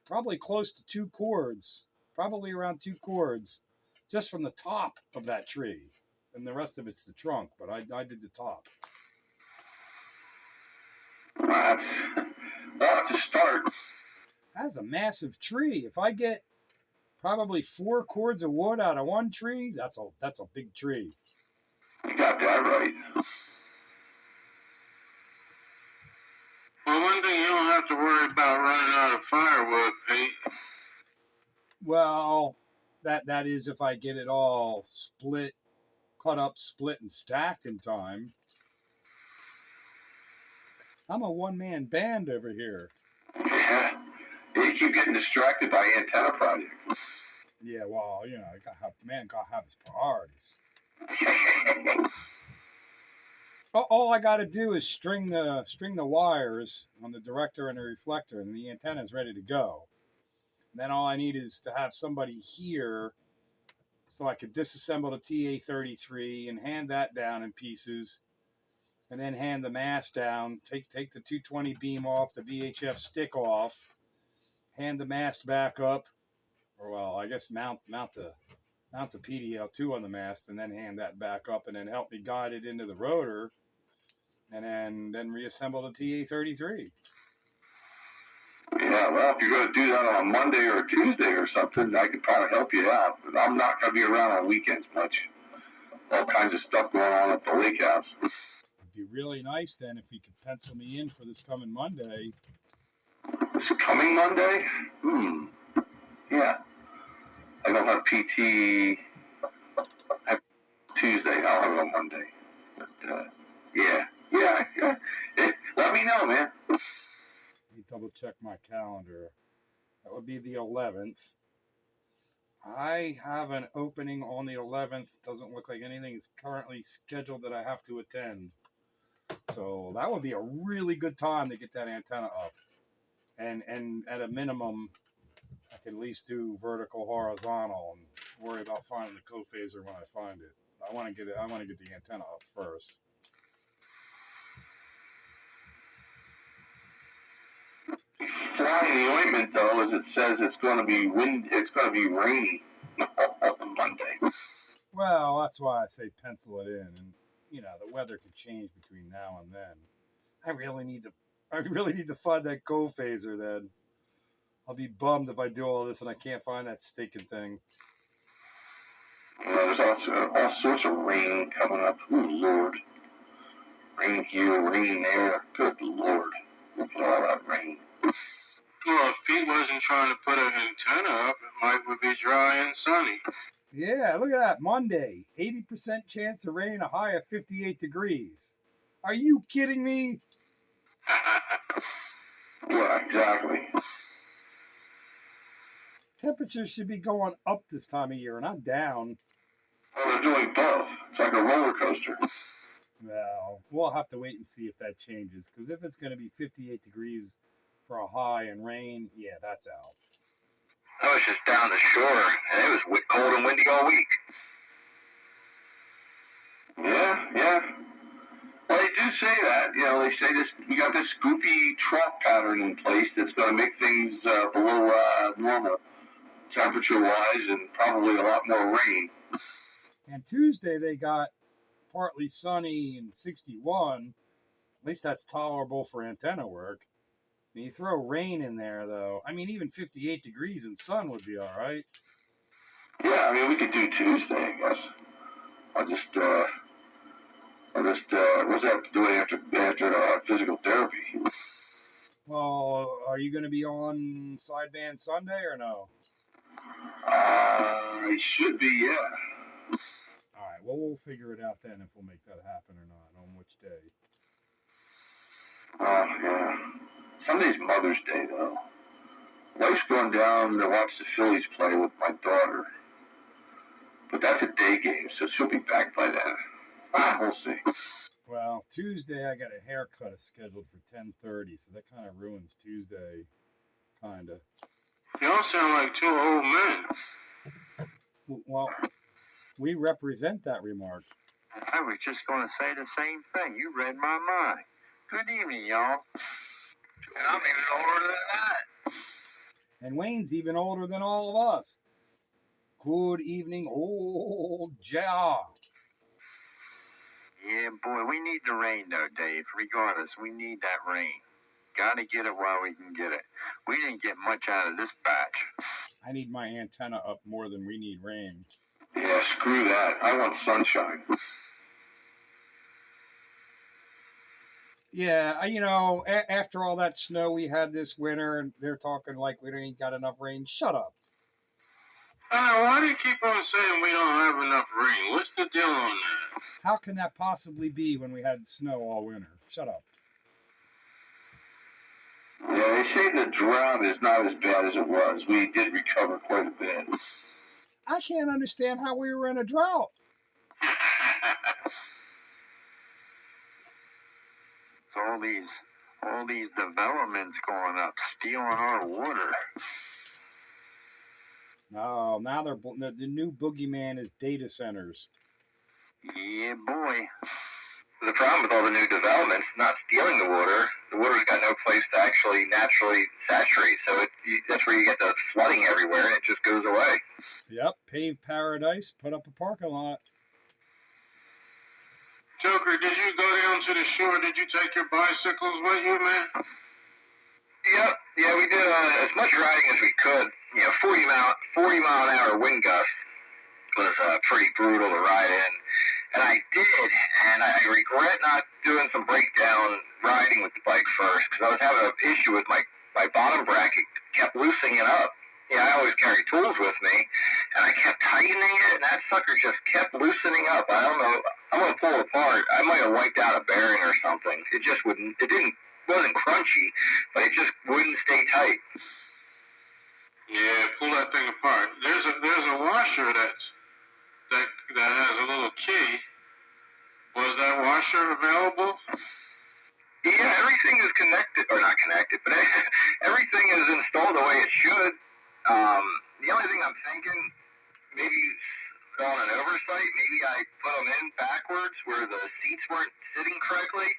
probably close to 2 cords, probably around 2 cords, just from the top of that tree. And the rest of it's the trunk, but I did the top. That's a start. That's a massive tree. If I get probably 4 cords of wood out of one tree, that's a big tree. You got that right. Well, one thing you don't have to worry about running out of firewood, Pete. Well, that is if I get it all split, cut up, split, and stacked in time. I'm a one-man band over here. Yeah. You keep getting distracted by antenna projects. Yeah, well, you know, gotta have his priorities. All I got to do is string the wires on the director and the reflector, and the antenna is ready to go. And then all I need is to have somebody here so I could disassemble the TA33 and hand that down in pieces, and then hand the mast down. Take the 220 beam off, the VHF stick off, hand the mast back up, or well, I guess mount the PDL2 on the mast, and then hand that back up, and then help me guide it into the rotor, and then reassemble the TA33. Yeah, well, if you're going to do that on a Monday or a Tuesday or something, I could probably help you out. But I'm not going to be around on weekends much. All kinds of stuff going on at the lake house. It'd be really nice then if you could pencil me in for this coming Monday. This coming Monday? Yeah. I don't have PT. I have Tuesday. I'll have it on Monday. But, yeah. Let me know, man. Let me double check my calendar. That would be the 11th. I have an opening on the 11th. Doesn't look like anything is currently scheduled that I have to attend. So that would be a really good time to get that antenna up. And at a minimum, I can at least do vertical, horizontal, and worry about finding the co-phaser when I find it. I want to get the antenna up first. Fly in the ointment, though, is it says it's going to be rainy on Monday. Well, that's why I say pencil it in, and the weather can change between now and then. I really need to find that co-phaser then. I'll be bummed if I do all this and I can't find that stinking thing. There's all sorts of rain coming up. Ooh, Lord. Rain here, rain there. Good Lord. Look at all that rain. Well, if Pete wasn't trying to put an antenna up, it might be dry and sunny. Yeah, look at that. Monday, 80% chance of rain, a high of 58 degrees. Are you kidding me? Yeah, exactly. Temperatures should be going up this time of year, not down. Well, they're doing both. It's like a roller coaster. Well, we'll have to wait and see if that changes, because if it's going to be 58 degrees for a high and rain, yeah, that's out. I was just down the shore, and it was cold and windy all week. Yeah. Well, they do say that. They say we got this scoopy trough pattern in place that's going to make things below normal temperature-wise and probably a lot more rain. And Tuesday they got partly sunny and 61. At least that's tolerable for antenna work. And you throw rain in there, though. I mean, even 58 degrees and sun would be all right. Yeah, I mean, we could do Tuesday, I guess. I'll just what's that doing after physical therapy? Well, are you going to be on sideband Sunday or no? I should be, yeah. All right, well, we'll figure it out then if we'll make that happen or not, on which day. Yeah. Sunday's Mother's Day, though. Wife's going down to watch the Phillies play with my daughter. But that's a day game, so she'll be back by then. We'll see. Well, Tuesday I got a haircut scheduled for 10:30, so that kind of ruins Tuesday, kind of. Y'all sound like two old men. Well, we represent that remark. I was just going to say the same thing. You read my mind. Good evening, y'all. And I'm even older than that. And Wayne's even older than all of us. Good evening, old Jar. Yeah, boy, we need the rain, though, Dave. Regardless, we need that rain. Got to get it while we can get it. We didn't get much out of this batch. I need my antenna up more than we need rain. Yeah, screw that. I want sunshine. Yeah, after all that snow we had this winter, and they're talking like we ain't got enough rain. Shut up. Why do you keep on saying we don't have enough rain? What's the deal on that? How can that possibly be when we had snow all winter? Shut up. Yeah, they say the drought is not as bad as it was. We did recover quite a bit. I can't understand how we were in a drought. So all these developments going up, stealing our water. Oh, now the new boogeyman is data centers. Yeah, boy. The problem with all the new developments, not stealing the water. The water's got no place to actually naturally saturate, so that's where you get the flooding everywhere, and it just goes away. Yep, pave paradise, put up a parking lot. Joker, did you go down to the shore? Did you take your bicycles with you, man? Yep, yeah, we did as much riding as we could. 40 mile an hour wind gust was pretty brutal to ride in. And I did, and I regret not doing some breakdown riding with the bike first, because I was having an issue with my bottom bracket, kept loosening it up. I always carry tools with me, and I kept tightening it, and that sucker just kept loosening up. I don't know, I'm going to pull it apart. I might have wiped out a bearing or something. It wasn't crunchy, but it just wouldn't stay tight. Yeah, pull that thing apart. There's a washer that has a little key. Was that washer available? Yeah, everything is connected, or not connected, but everything is installed the way it should. The only thing I'm thinking, maybe on an oversight, maybe I put them in backwards where the seats weren't sitting correctly.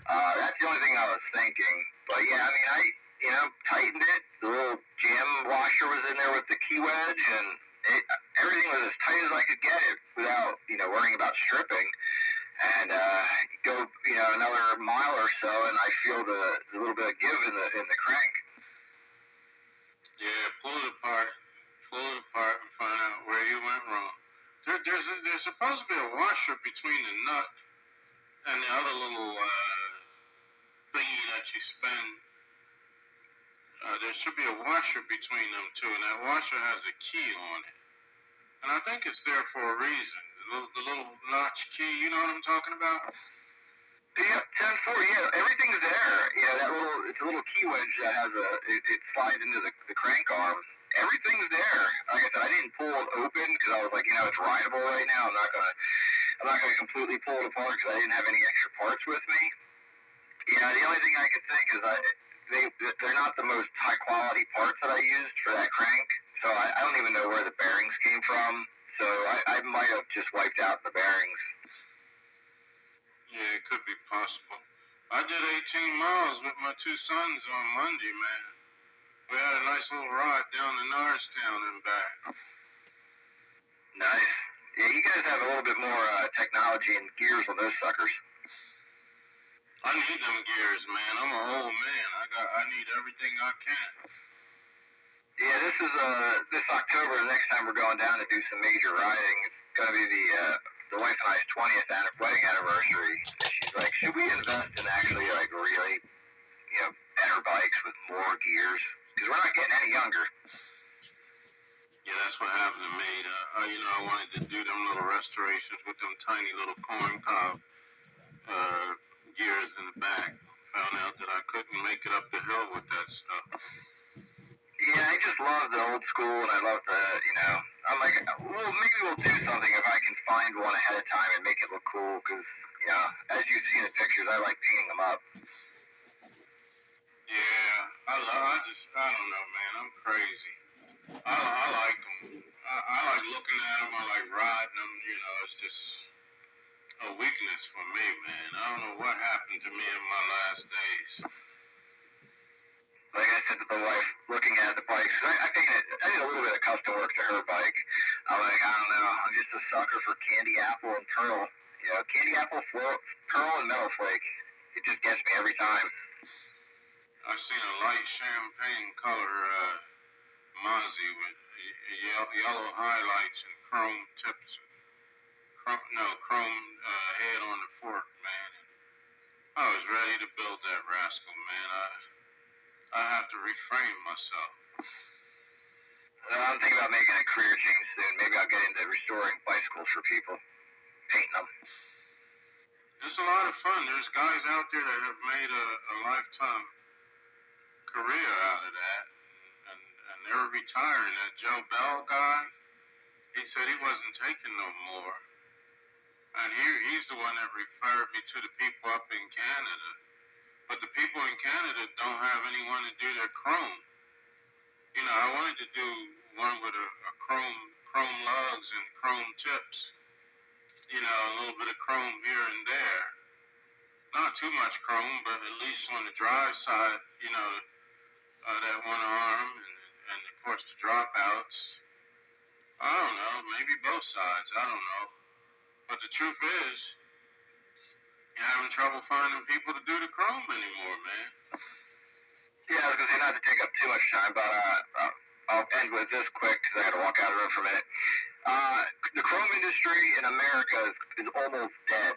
That's the only thing I was thinking. But yeah, I mean, I tightened it. The little jam washer was in there with the key wedge, and everything was as tight as I could get it without, worrying about stripping. And go, another mile or so, and I feel the little bit of give in the crank. Yeah, pull it apart and find out where you went wrong. There's supposed to be a washer between the nut and the other little thingy that you spin. There should be a washer between them two, and that washer has a key on it. And I think it's there for a reason. The little notch key, you know what I'm talking about? Yep, 10-4, yeah, everything's there. It's a little key wedge that has it slides into the crank arm. Everything's there. Like I said, I didn't pull it open because I was like, it's rideable right now. I'm not gonna completely pull it apart because I didn't have any extra parts with me. The only thing I could think is they're not the most high quality parts that I used for that crank, so I don't even know where the bearings came from. So I might have just wiped out the bearings. Yeah, it could be possible. I did 18 miles with my two sons on Monday, man. We had a nice little ride down to Norristown and back. Nice. Yeah, you guys have a little bit more technology and gears on those suckers. I need them gears, man. I'm an old man. I need everything I can. Yeah, this is this October. The next time we're going down to do some major riding, it's gonna be the wife and I's 20th wedding anniversary. And she's like, should we invest in actually really, better bikes with more gears? Because we're not getting any younger. Yeah, that's what happened to me. I wanted to do them little restorations with them tiny little corn cob gears in the back. Found out that I couldn't make it up the hill with that stuff. Yeah, I just love the old school, and I love I'm like, well, maybe we'll do something if I can find one ahead of time and make it look cool, because, as you see in the pictures, I like painting them up. Yeah, I don't know, man, I'm crazy. I like them. I like looking at them, I like riding them, it's just a weakness for me, man. I don't know what happened to me in my last days. Like I said to the wife, looking at the bikes, I did a little bit of custom work to her bike. I'm like, I don't know, I'm just a sucker for candy apple and pearl. Candy apple, pearl, and metal flake. It just gets me every time. I've seen a light champagne color Mozzie with yellow highlights and chrome tips. Chrome head on the fork, man. I was ready to build that rascal, man. I have to reframe myself. I'm thinking about making a career change soon. Maybe I'll get into restoring bicycles for people, painting them. It's a lot of fun. There's guys out there that have made a lifetime career out of that, and they're retiring. That Joe Bell guy, he said he wasn't taking no more. And he's the one that referred me to the people up in Canada. But the people in Canada don't have anyone to do their chrome. I wanted to do one with a chrome lugs and chrome tips. You know, a little bit of chrome here and there. Not too much chrome, but at least on the dry side, you know, that one arm and of course the dropouts. I don't know, maybe both sides. I don't know. But the truth is, you're having trouble finding people to do the chrome anymore, man. Yeah, I was going to say not to take up too much time, but I'll end with this quick because I got to walk out of the room for a minute. The chrome industry in America is almost dead.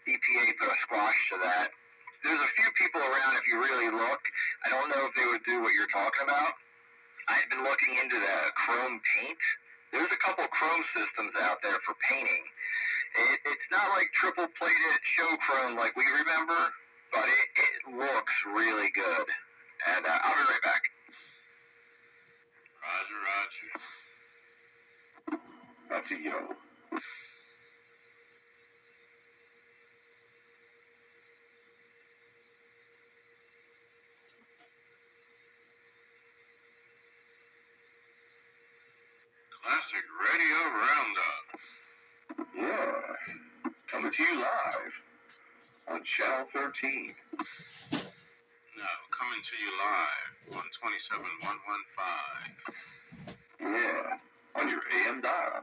EPA put a squash to that. There's a few people around if you really look. I don't know if they would do what you're talking about. I've been looking into the chrome paint. There's a couple chrome systems out there for painting. It's not like triple plated show chrome like we remember, but it looks really good. And I'll be right back. Roger. That's a yo. Classic Radio Roundup. Yeah. Coming to you live on Channel 13. No, coming to you live on 27115. Yeah. On your AM dial.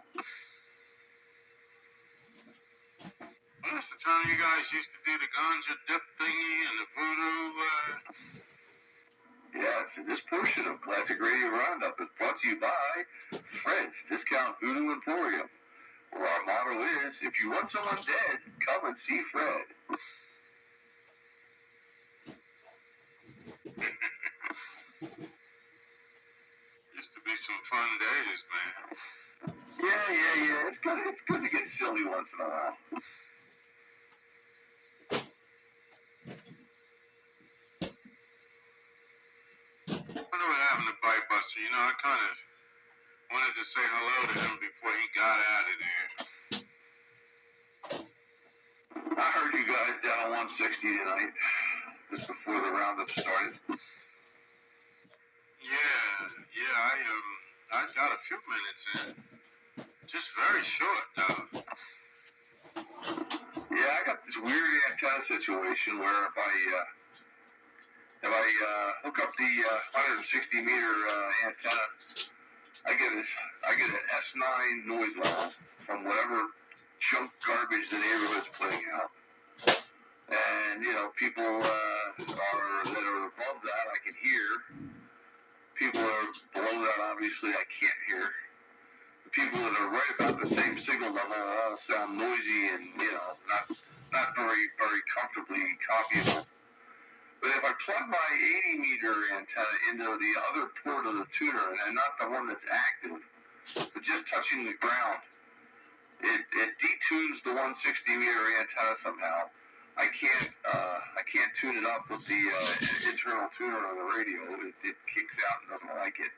Well, that's the time you guys used to do the ganja dip thingy and the voodoo. Yes, and this portion of Classic Radio Roundup is brought to you by Fred's Discount Voodoo Emporium, where our motto is, if you want someone dead, come and see Fred. Used to be some fun days, man. Yeah. It's good to get silly once in a while. I know what happened to Bite Buster. You know, I kind of wanted to say hello to him before he got out of there. I heard you guys down on 160 tonight, just before the roundup started. I got a few minutes in. Just very short, though. Yeah, I got this weird antenna situation where if I hook up the 160 meter antenna, I get an S9 noise level from whatever junk garbage the neighborhood's putting out. And you know, people that are above that I can hear. People that are below that obviously I can't hear. The people that are right about the same signal level all sound noisy and you know not very comfortably copyable. But if I plug my 80 meter antenna into the other port of the tuner, and not the one that's active, but just touching the ground, it detunes the 160 meter antenna somehow. I can't tune it up with the internal tuner on the radio. It kicks out and doesn't like it.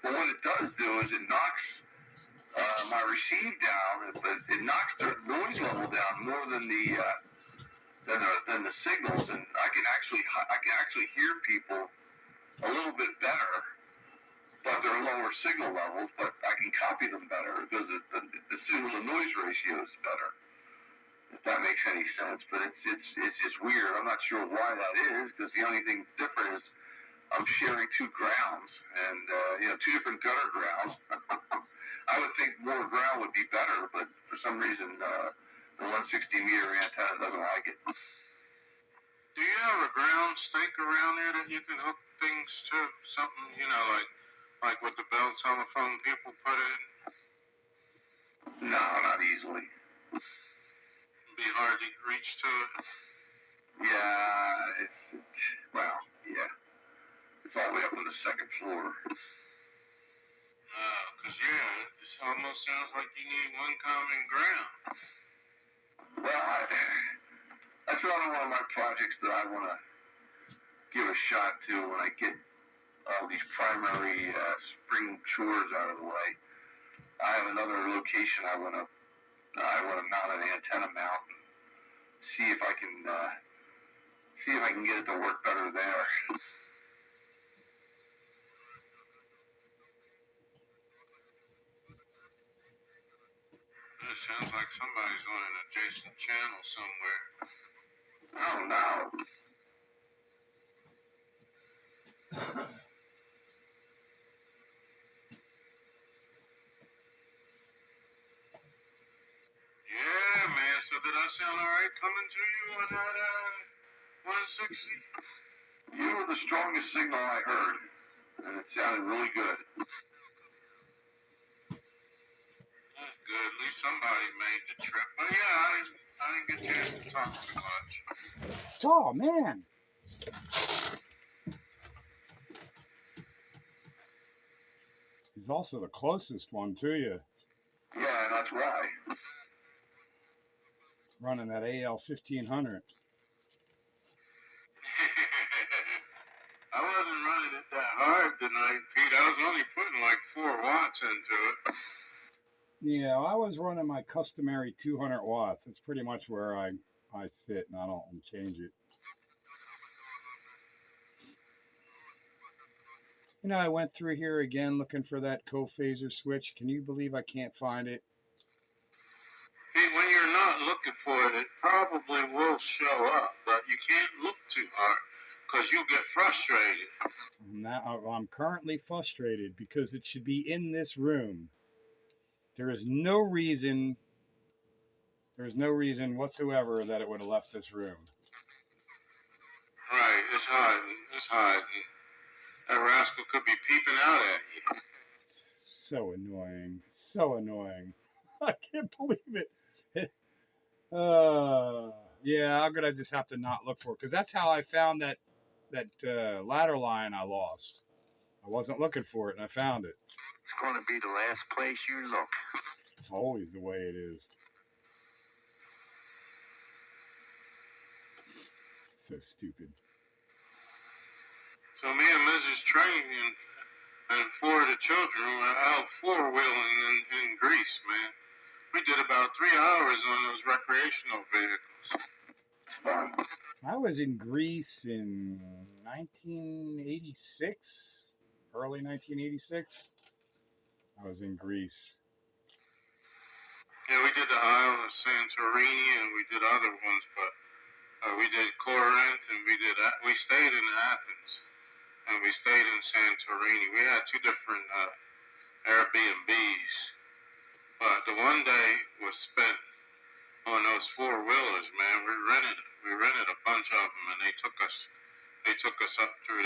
But what it does do is it knocks my receive down, but it knocks the noise level down more than the signals, and I can actually hear people a little bit better, but they're lower signal levels. But I can copy them better because the signal to noise ratio is better. If that makes any sense, but it's just weird. I'm not sure why that is, because the only thing different is I'm sharing two grounds, and two different gutter grounds. I would think more ground would be better, but for some reason the 160 meter antenna doesn't like it. Do you have a ground stake around there that you can hook things to? Something, you know, like what the Bell telephone people put in? No, not easily. Be hard to reach to it. Yeah, it's all the way up on the second floor. This almost sounds like you need one common ground. Well, that's another one of my projects that I want to give a shot to when I get all these primary spring chores out of the way. I have another location I want to mount an antenna mount and see if I can get it to work better there. Sounds like somebody's on an adjacent channel somewhere. Oh no. Yeah, man. So did I sound alright coming to you on that 160? You were the strongest signal I heard, and it sounded really good. That's good. At least somebody made the trip. But yeah, I didn't get a chance to talk too much. Oh man. He's also the closest one to you. Yeah, that's why. Running that AL 1500. I wasn't running it that hard tonight, Pete. I was only putting like 4 watts into it. Yeah, I was running my customary 200 watts. That's pretty much where I sit, and I don't change it. You know, I went through here again looking for that co-phaser switch. Can you believe I can't find it? Pete, when you're not looking for it, it probably will show up, but you can't look too hard because you'll get frustrated. Now I'm currently frustrated because it should be in this room. There is no reason whatsoever that it would have left this room. Right, it's hiding. It's hiding. That rascal could be peeping out at you. So annoying. So annoying. I can't believe it. Yeah, I'm gonna just have to not look for it because that's how I found that ladder line I lost. I wasn't looking for it and I found it. It's going to be the last place you look. It's always the way it is. So stupid. So me and Mrs. Train and 4 of the children were out 4-wheeling in Greece, man. We did about 3 hours on those recreational vehicles. I was in Greece in 1986, early 1986. I was in Greece. Yeah, we did the Isle of Santorini and we did other ones, but we did Corinth and we stayed in Athens and we stayed in Santorini. We had 2 different Airbnbs, but the one day was spent on those 4-wheelers, man. We rented a bunch of them, and they took us up through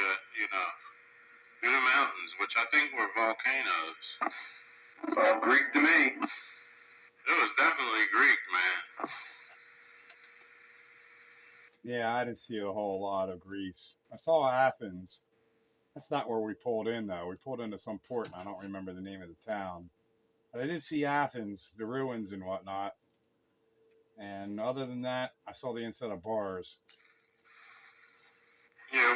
through the mountains, which I think were volcanoes. All Greek to me. It was definitely Greek, man. Yeah, I didn't see a whole lot of Greece. I saw Athens. That's not where we pulled in, though. We pulled into some port, and I don't remember the name of the town. But I did see Athens, the ruins and whatnot. And other than that, I saw the inside of bars. Yeah,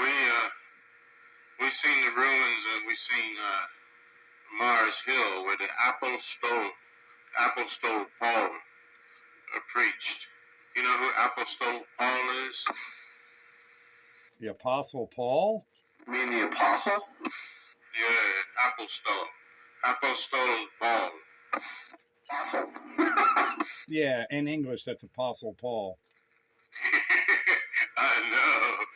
we seen the ruins and we seen Mars Hill where the Apostol Paul preached. You know who Apostol Paul is? The Apostle Paul? You mean the apostle? Yeah, Apostol Paul. Yeah, in English, that's Apostle Paul. I know.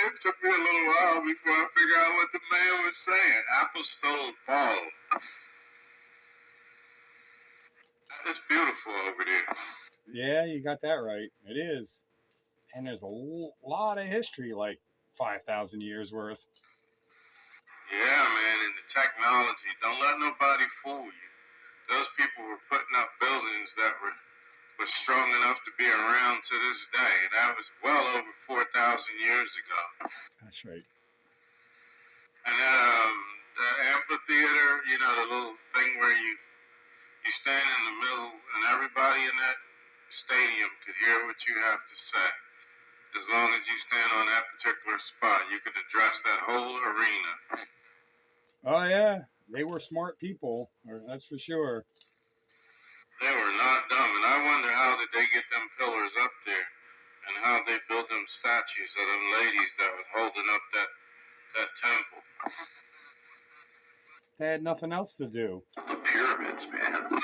It took me a little while before I figured out what the man was saying. Apostol Paul. It's beautiful over there. Yeah, you got that right. It is. And there's a lot of history, like 5,000 years worth. Yeah, man, and the technology. Don't let nobody fool you. Those people were putting up buildings that were strong enough to be around to this day. And that was well over 4,000 years ago. That's right. And that, the amphitheater, the little thing where you stand in the middle and everybody in that stadium could hear what you have to say. As long as you stand on that particular spot, you could address that whole arena. Oh, yeah. They were smart people. That's for sure. They were not dumb. And I wonder how did they get them pillars up there and how they built them statues of them ladies that was holding up that temple. They had nothing else to do. The pyramids, man.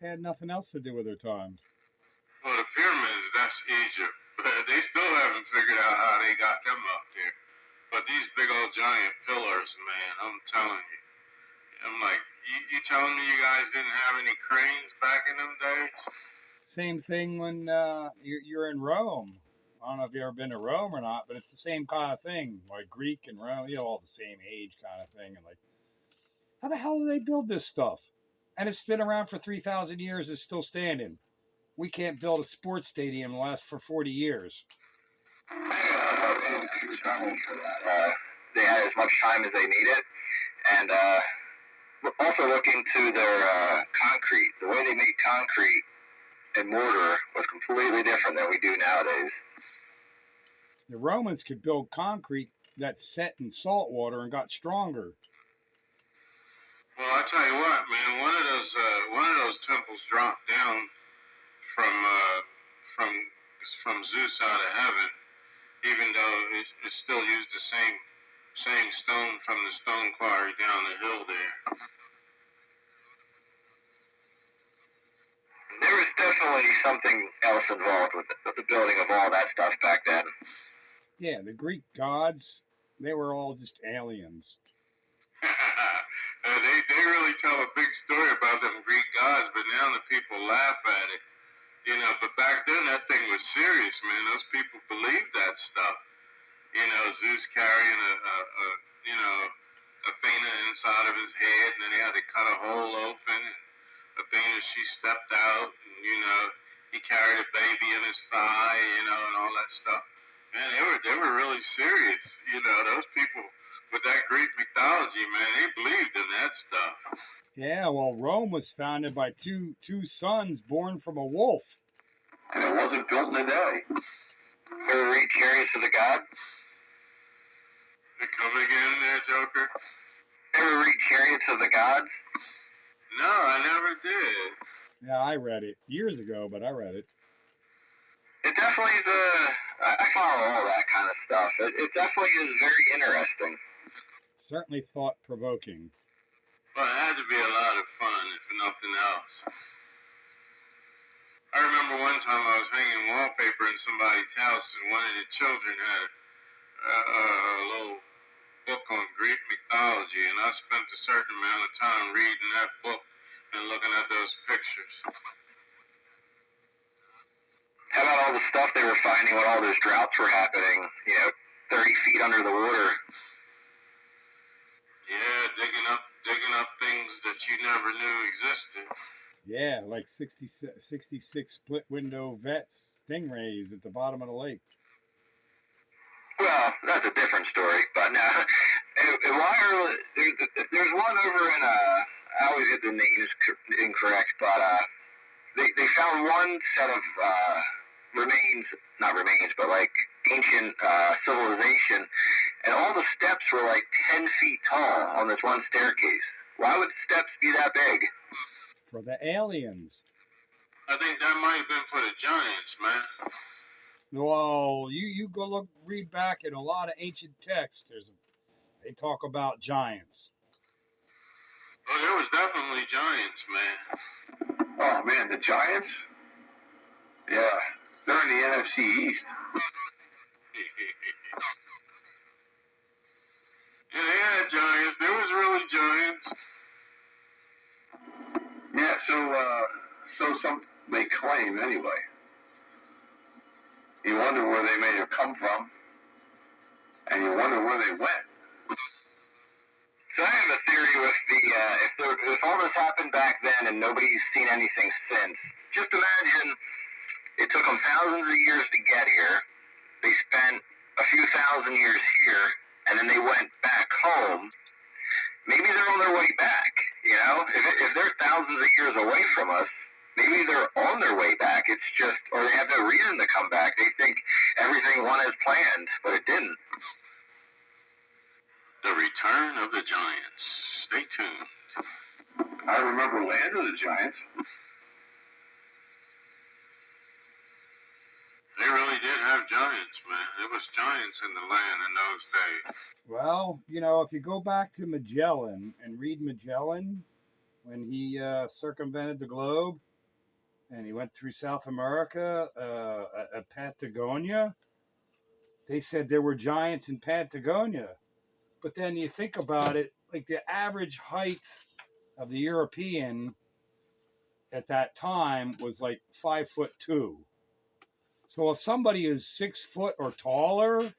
They had nothing else to do with their time. Well, the pyramids, that's Egypt. But they still haven't figured out how they got them up there. But these big old giant pillars, man, I'm telling you. I'm like, you telling me you guys didn't have any cranes back in them days? Same thing when you're in Rome. I don't know if you've ever been to Rome or not, but it's the same kind of thing. Like Greek and Rome, all the same age kind of thing. And like, how the hell do they build this stuff? And it's been around for 3,000 years. It's still standing. We can't build a sports stadium that lasts for 40 years. They had as much time as they needed, and also look into their concrete. The way they made concrete and mortar was completely different than we do nowadays. The Romans could build concrete that set in salt water and got stronger. Well, I tell you what, man, one of those temples dropped down from Zeus out of heaven, even though it still used the same stone from the stone quarry down the hill there. There was definitely something else involved with the building of all that stuff back then. Yeah, the Greek gods, they were all just aliens. They really tell a big story about them Greek gods, but now the people laugh at it. But back then that thing was serious, man. Those people believed that stuff. Zeus carrying Athena inside of his head, and then he had to cut a hole open. And Athena, she stepped out, and he carried a baby in his thigh, and all that stuff. Man, they were really serious. Those people with that Greek mythology, man, they believed in that stuff. Yeah, well, Rome was founded by two sons born from a wolf. And it wasn't built in a day. Ever read Chariots of the Gods? Come again there, Joker? Ever read Chariots of the Gods? No, I never did. Yeah, I read it years ago, but I read it. It definitely is I follow all that kind of stuff. It definitely is very interesting. Certainly thought-provoking. Well, it had to be a lot of fun, if nothing else. I remember one time I was hanging wallpaper in somebody's house, and one of the children had a little book on Greek mythology, and I spent a certain amount of time reading that book and looking at those pictures. How about all the stuff they were finding when all those droughts were happening, 30 feet under the water? Yeah, digging up things that you never knew existed. Yeah, like 66 split window vets, stingrays at the bottom of the lake. Well, that's a different story. But now, there's one over in I always get the names incorrect, but they found one set of not remains, but like ancient civilization, and all the steps were like 10 feet tall on this one staircase. Why would steps be that big? For the aliens. I think that might have been for the giants, man. Well, you go read back in a lot of ancient texts. They talk about giants. Oh, there was definitely giants, man. Oh, man, the Giants? Yeah, they're in the NFC East. Yeah, they had giants. There was really giants. Yeah, so some may claim anyway. You wonder where they may have come from, and you wonder where they went. So I have a theory with if all this happened back then and nobody's seen anything since, just imagine it took them thousands of years to get here. They spent a few thousand years here, and then they went back home. Maybe they're on their way back, If they're thousands of years away from us, maybe they're on their way back. It's just, or they have no reason to come back. They think everything went as planned, but it didn't. The Return of the Giants. Stay tuned. I remember Land of the Giants. They really did have giants, man. There was giants in the land in those days. Well, if you go back to Magellan and read Magellan, when he circumvented the globe and he went through South America, at Patagonia. They said there were giants in Patagonia. But then you think about it, like the average height of the European at that time was like 5'2". So if somebody is 6 foot or taller,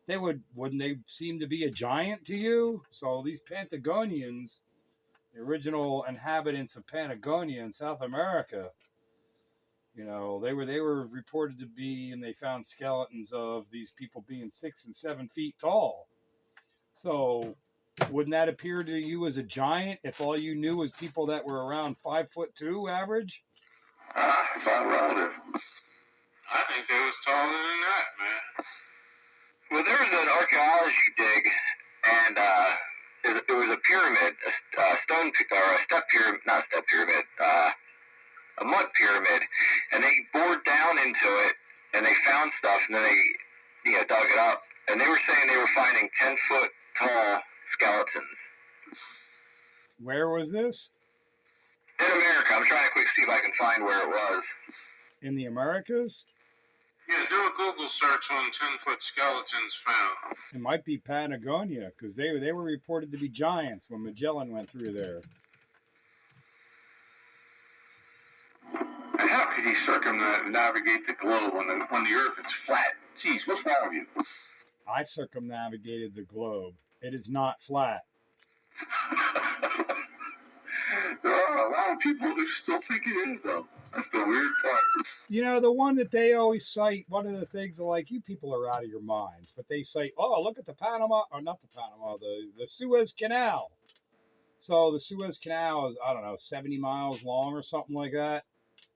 wouldn't they seem to be a giant to you? So these Patagonians, the original inhabitants of Patagonia in South America, they were reported to be, and they found skeletons of these people being 6 and 7 feet tall. So wouldn't that appear to you as a giant if all you knew was people that were around 5'2" average? It's all relative. I think they was taller than that, man. Well, there was an archaeology dig, and it was a pyramid, a stone or a step pyramid, not a step pyramid, a mud pyramid, and they bored down into it, and they found stuff, and then they dug it up, and they were saying they were finding 10-foot tall skeletons. Where was this? In America. I'm trying to quick see if I can find where it was. In the Americas? Yeah, do a Google search on 10-foot skeletons found. It might be Patagonia, because they were reported to be giants when Magellan went through there. And how could he circumnavigate the globe when the Earth is flat? Jeez, what's wrong with you? I circumnavigated the globe. It is not flat. There are a lot of people who still think it is, though. That's the weird part. The one that they always cite, one of the things are like, you people are out of your minds, but they say, oh, look at the Suez Canal. So the Suez Canal is, I don't know, 70 miles long or something like that.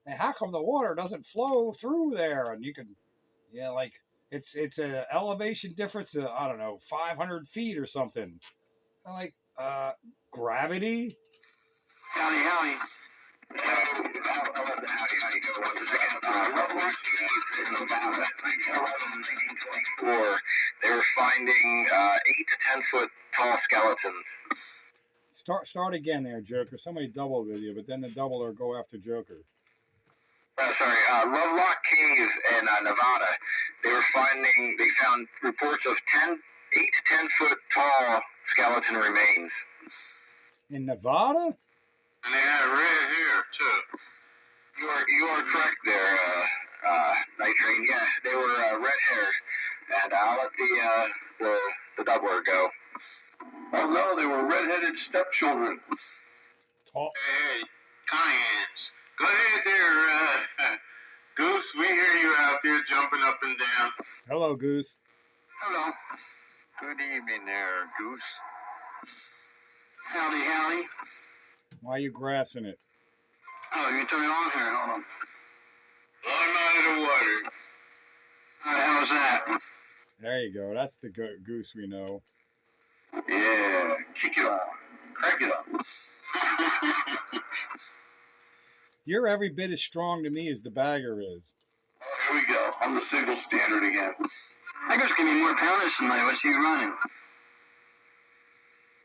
And how come the water doesn't flow through there? And you can, it's an elevation difference of, I don't know, 500 feet or something. I'm like, gravity? Howdy. They were finding 8 to 10-foot tall skeletons. Start again there, Joker. Somebody double with you, but then the doubler go after Joker. Lovelock Cave in Nevada. They found reports of 8 to 10-foot tall skeleton remains. In Nevada? And they had red hair, too. You are correct there, Night Train. Yeah, they were red-haired. And I'll let the doubler go. Oh, no, they were red-headed stepchildren. Hey, Cayennes. Go ahead there, Goose. We hear you out there jumping up and down. Hello, Goose. Hello. Good evening there, Goose. Howdy. Why are you grassing it? Oh, you turn it on here. Hold on. I'm out of the water. All right, how's that? There you go. That's the Goose we know. Yeah, kick it on. Crack it up. You're every bit as strong to me as the bagger is. Here we go. I'm the single standard again. I guess give me more pounders tonight. What's you running?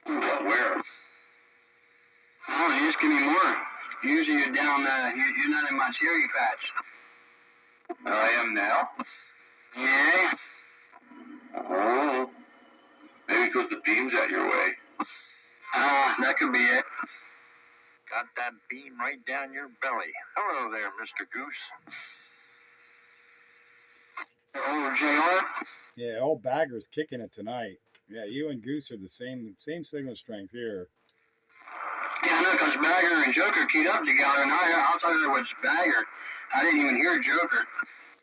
Well, where? Oh, you just give me more. Usually you're down, you're not in my cherry patch. I am now. Yeah? Oh. Maybe because the beam's at your way. That could be it. Got that beam right down your belly. Hello there, Mr. Goose. Oh, JR? Yeah, old bagger's kicking it tonight. Yeah, you and Goose are the same signal strength here. Yeah, I know, because Bagger and Joker keyed up together, and I thought it was Bagger. I didn't even hear Joker.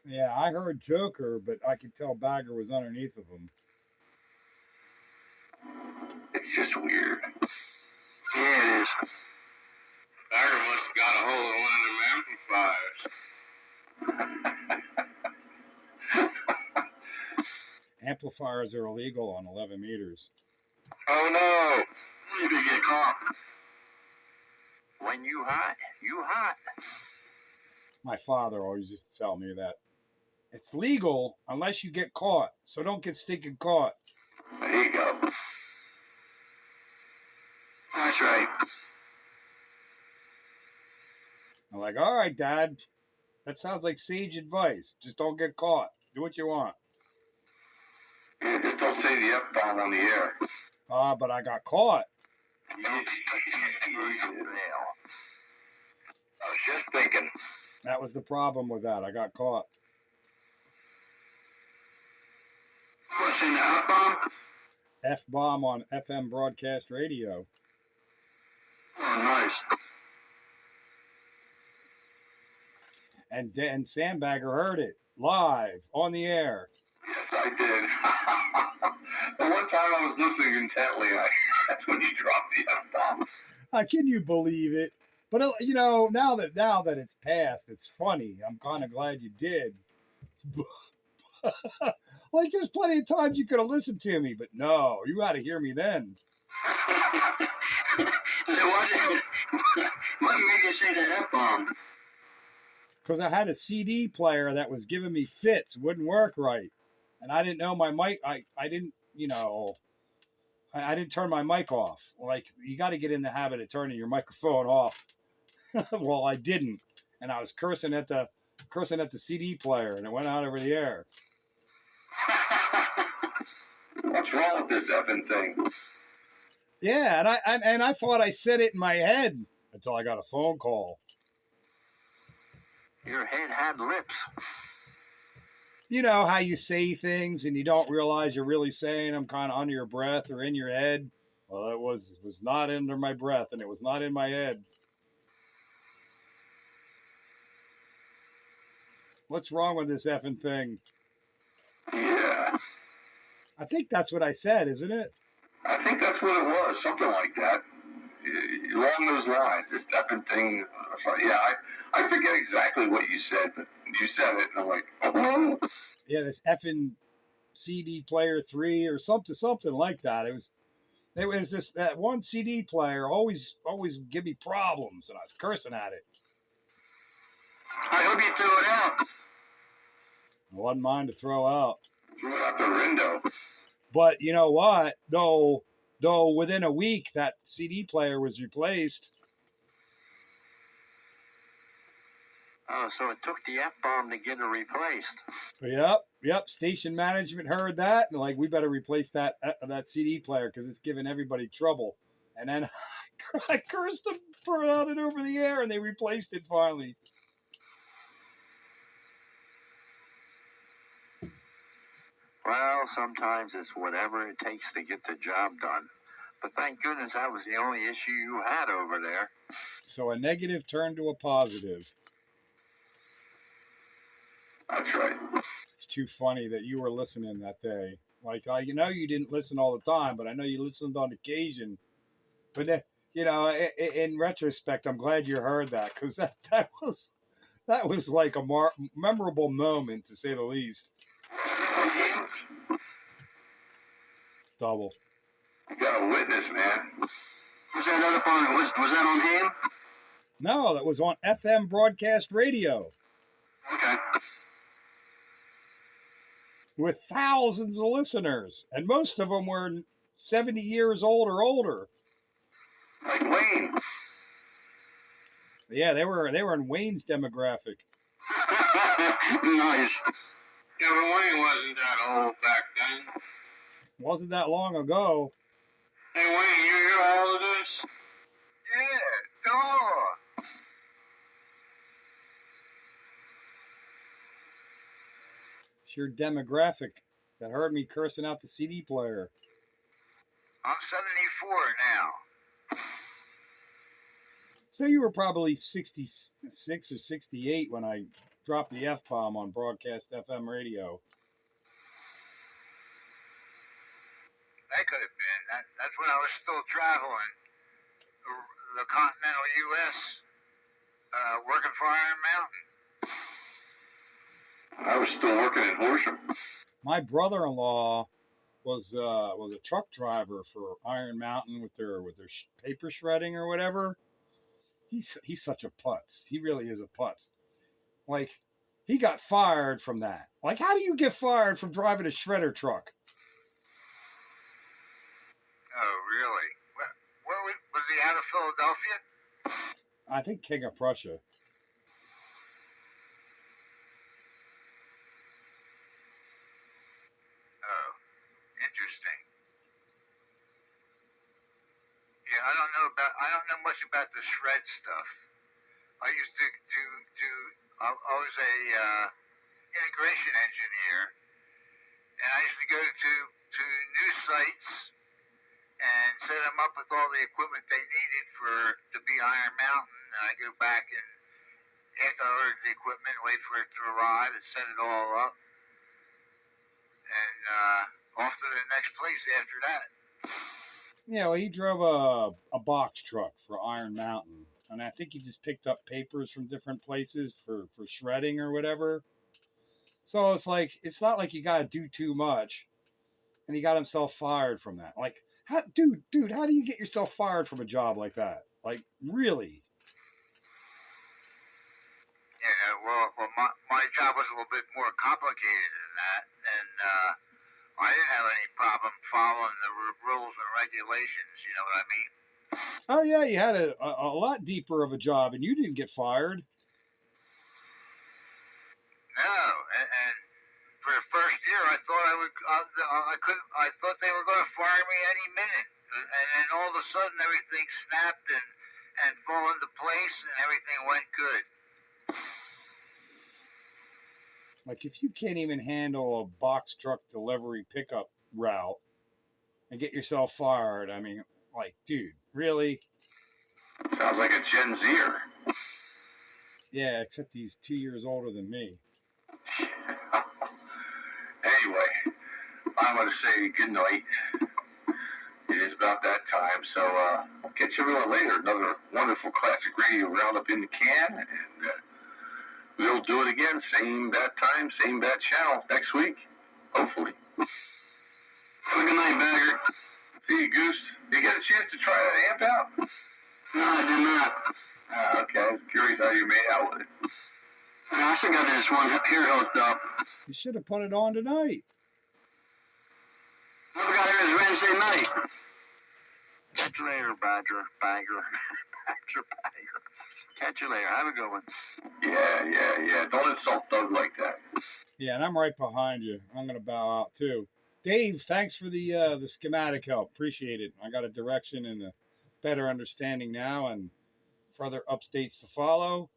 Yeah, I heard Joker, but I could tell Bagger was underneath of him. It's just weird. Yeah, it is. Bagger must have got a hold of one of them amplifiers. Amplifiers are illegal on 11 meters. Oh, no. You could get caught. When you hot, you hot. My father always used to tell me that. It's legal unless you get caught, so don't get stinking caught. There you go. That's right. I'm like, all right, Dad, that sounds like sage advice. Just don't get caught. Do what you want. Yeah, just don't say the F-bomb on the air. But I got caught. I was just thinking. That was the problem with that. I got caught. What's in the F-bomb? F-bomb on FM broadcast radio. Oh, nice. And Sandbagger heard it live on the air. Yes, I did. The one time I was listening intently, that's when you dropped the F-bomb. Can you believe it? But you know, now that it's passed, it's funny. I'm kind of glad you did. Like, there's plenty of times you could have listened to me, but no, you had to hear me then. What made you say the F-bomb? Because I had a CD player that was giving me fits, wouldn't work right, and I didn't know my mic. I didn't, you know, I didn't turn my mic off. Like, you got to get in the habit of turning your microphone off. Well, I didn't, and I was cursing at the CD player, and it went out over the air. What's wrong with this effing thing? Yeah, and I thought I said it in my head until I got a phone call. Your head had lips. You know how you say things and you don't realize you're really saying them kind of under your breath or in your head? Well, it was not under my breath, and it was not in my head. What's wrong with this effing thing? Yeah, I think that's what I said, isn't it? I think that's what it was, something like that. Along those lines, this effing thing. Yeah, I forget exactly what you said, but you said it, and I'm like, oh. Yeah, this effing CD player 3 or something like that. It was that one CD player always give me problems, and I was cursing at it. I hope you threw it out. I wasn't mine to throw out. Threw it out the window. But you know what? Though within a week that CD player was replaced. Oh, so it took the F-bomb to get it replaced. Yep. Station management heard that, and like, we better replace that CD player because it's giving everybody trouble. And then I cursed them, put out it over the air, and they replaced it finally. Well, sometimes it's whatever it takes to get the job done. But thank goodness that was the only issue you had over there. So a negative turned to a positive. That's right. It's too funny that you were listening that day. Like, you know, you didn't listen all the time, but I know you listened on occasion. But you know, in retrospect, I'm glad you heard that, because that was like a memorable moment, to say the least. Double. You got a witness, man. Was that up on? Was that on game? No, that was on FM broadcast radio. Okay. With thousands of listeners, and most of them were 70 years old or older. Like Wayne. Yeah, they were in Wayne's demographic. Nice. Yeah, but Wayne wasn't that old back then. Wasn't that long ago. Hey, Wayne, you hear all of this? Yeah, sure. It's your demographic that heard me cursing out the CD player. I'm 74 now. So you were probably 66 or 68 when I dropped the F-bomb on broadcast FM radio. That could have been. That's when I was still traveling the continental U.S. Working for Iron Mountain. I was still working in Horsham. My brother-in-law was a truck driver for Iron Mountain with their paper shredding or whatever. He's such a putz. He really is a putz. Like, he got fired from that. Like, how do you get fired from driving a shredder truck? Oh, really? Where was he out of Philadelphia? I think King of Prussia. don't know much about the shred stuff. I used to do. I was a integration engineer, and I used to go to new sites and set them up with all the equipment they needed to be Iron Mountain. And I go back and after I ordered the equipment, wait for it to arrive and set it all up, and off to the next place after that. Yeah, well, he drove a box truck for Iron Mountain, and I think he just picked up papers from different places for shredding or whatever. So it's not like you got to do too much, and he got himself fired from that. Like, dude, how do you get yourself fired from a job like that? Like, really? Yeah, well, my job was a little bit more complicated than that, and I didn't have any problem following the rules and regulations. You know what I mean? Oh yeah, you had a lot deeper of a job, and you didn't get fired. No, and for the first year, I thought I thought they were going to fire me any minute, and then all of a sudden everything snapped and fell into place, and everything went good. Like, if you can't even handle a box truck delivery pickup route and get yourself fired, I mean, like, dude, really? Sounds like a Gen Zer. Yeah, except he's 2 years older than me. Anyway, I'm going to say good night. It is about that time, so I'll catch everyone later. Another wonderful classic radio roundup in the can, and we'll do it again. Same bad time, same bad channel next week, hopefully. Have a good night, Bagger. See you, Goose. Did you get a chance to try that amp out? No, I did not. Okay. I was curious how you made out with it. I still got this one here hooked up. You should have put it on tonight. What we got here is Wednesday night. Catch you later, Badger. Bagger. Badger. Catch you later. Have a good one. Yeah. Don't insult Doug like that. Yeah, and I'm right behind you. I'm gonna bow out too. Dave, thanks for the schematic help. Appreciate it. I got a direction and a better understanding now, and further updates to follow.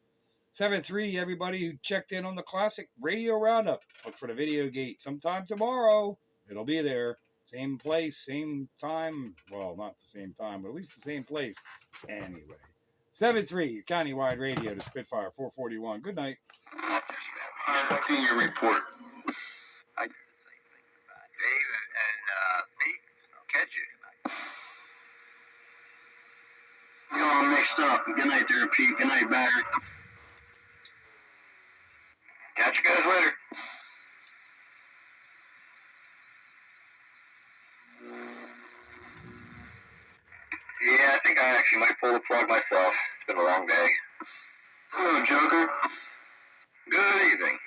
7-3, everybody who checked in on the classic radio roundup. Look for the video gate sometime tomorrow. It'll be there. Same place, same time. Well, not the same time, but at least the same place. Anyway. 7-3, your countywide radio to Spitfire 441. Good night. Expecting your report. I do the same thing to Bagger. Dave and Pete, I'll catch you tonight. You're all mixed up. Good night there, Pete. Good night, Bagger. Catch you guys later. Yeah, I think I actually might pull the plug myself. It's been a long day. Hello, Joker. Good evening.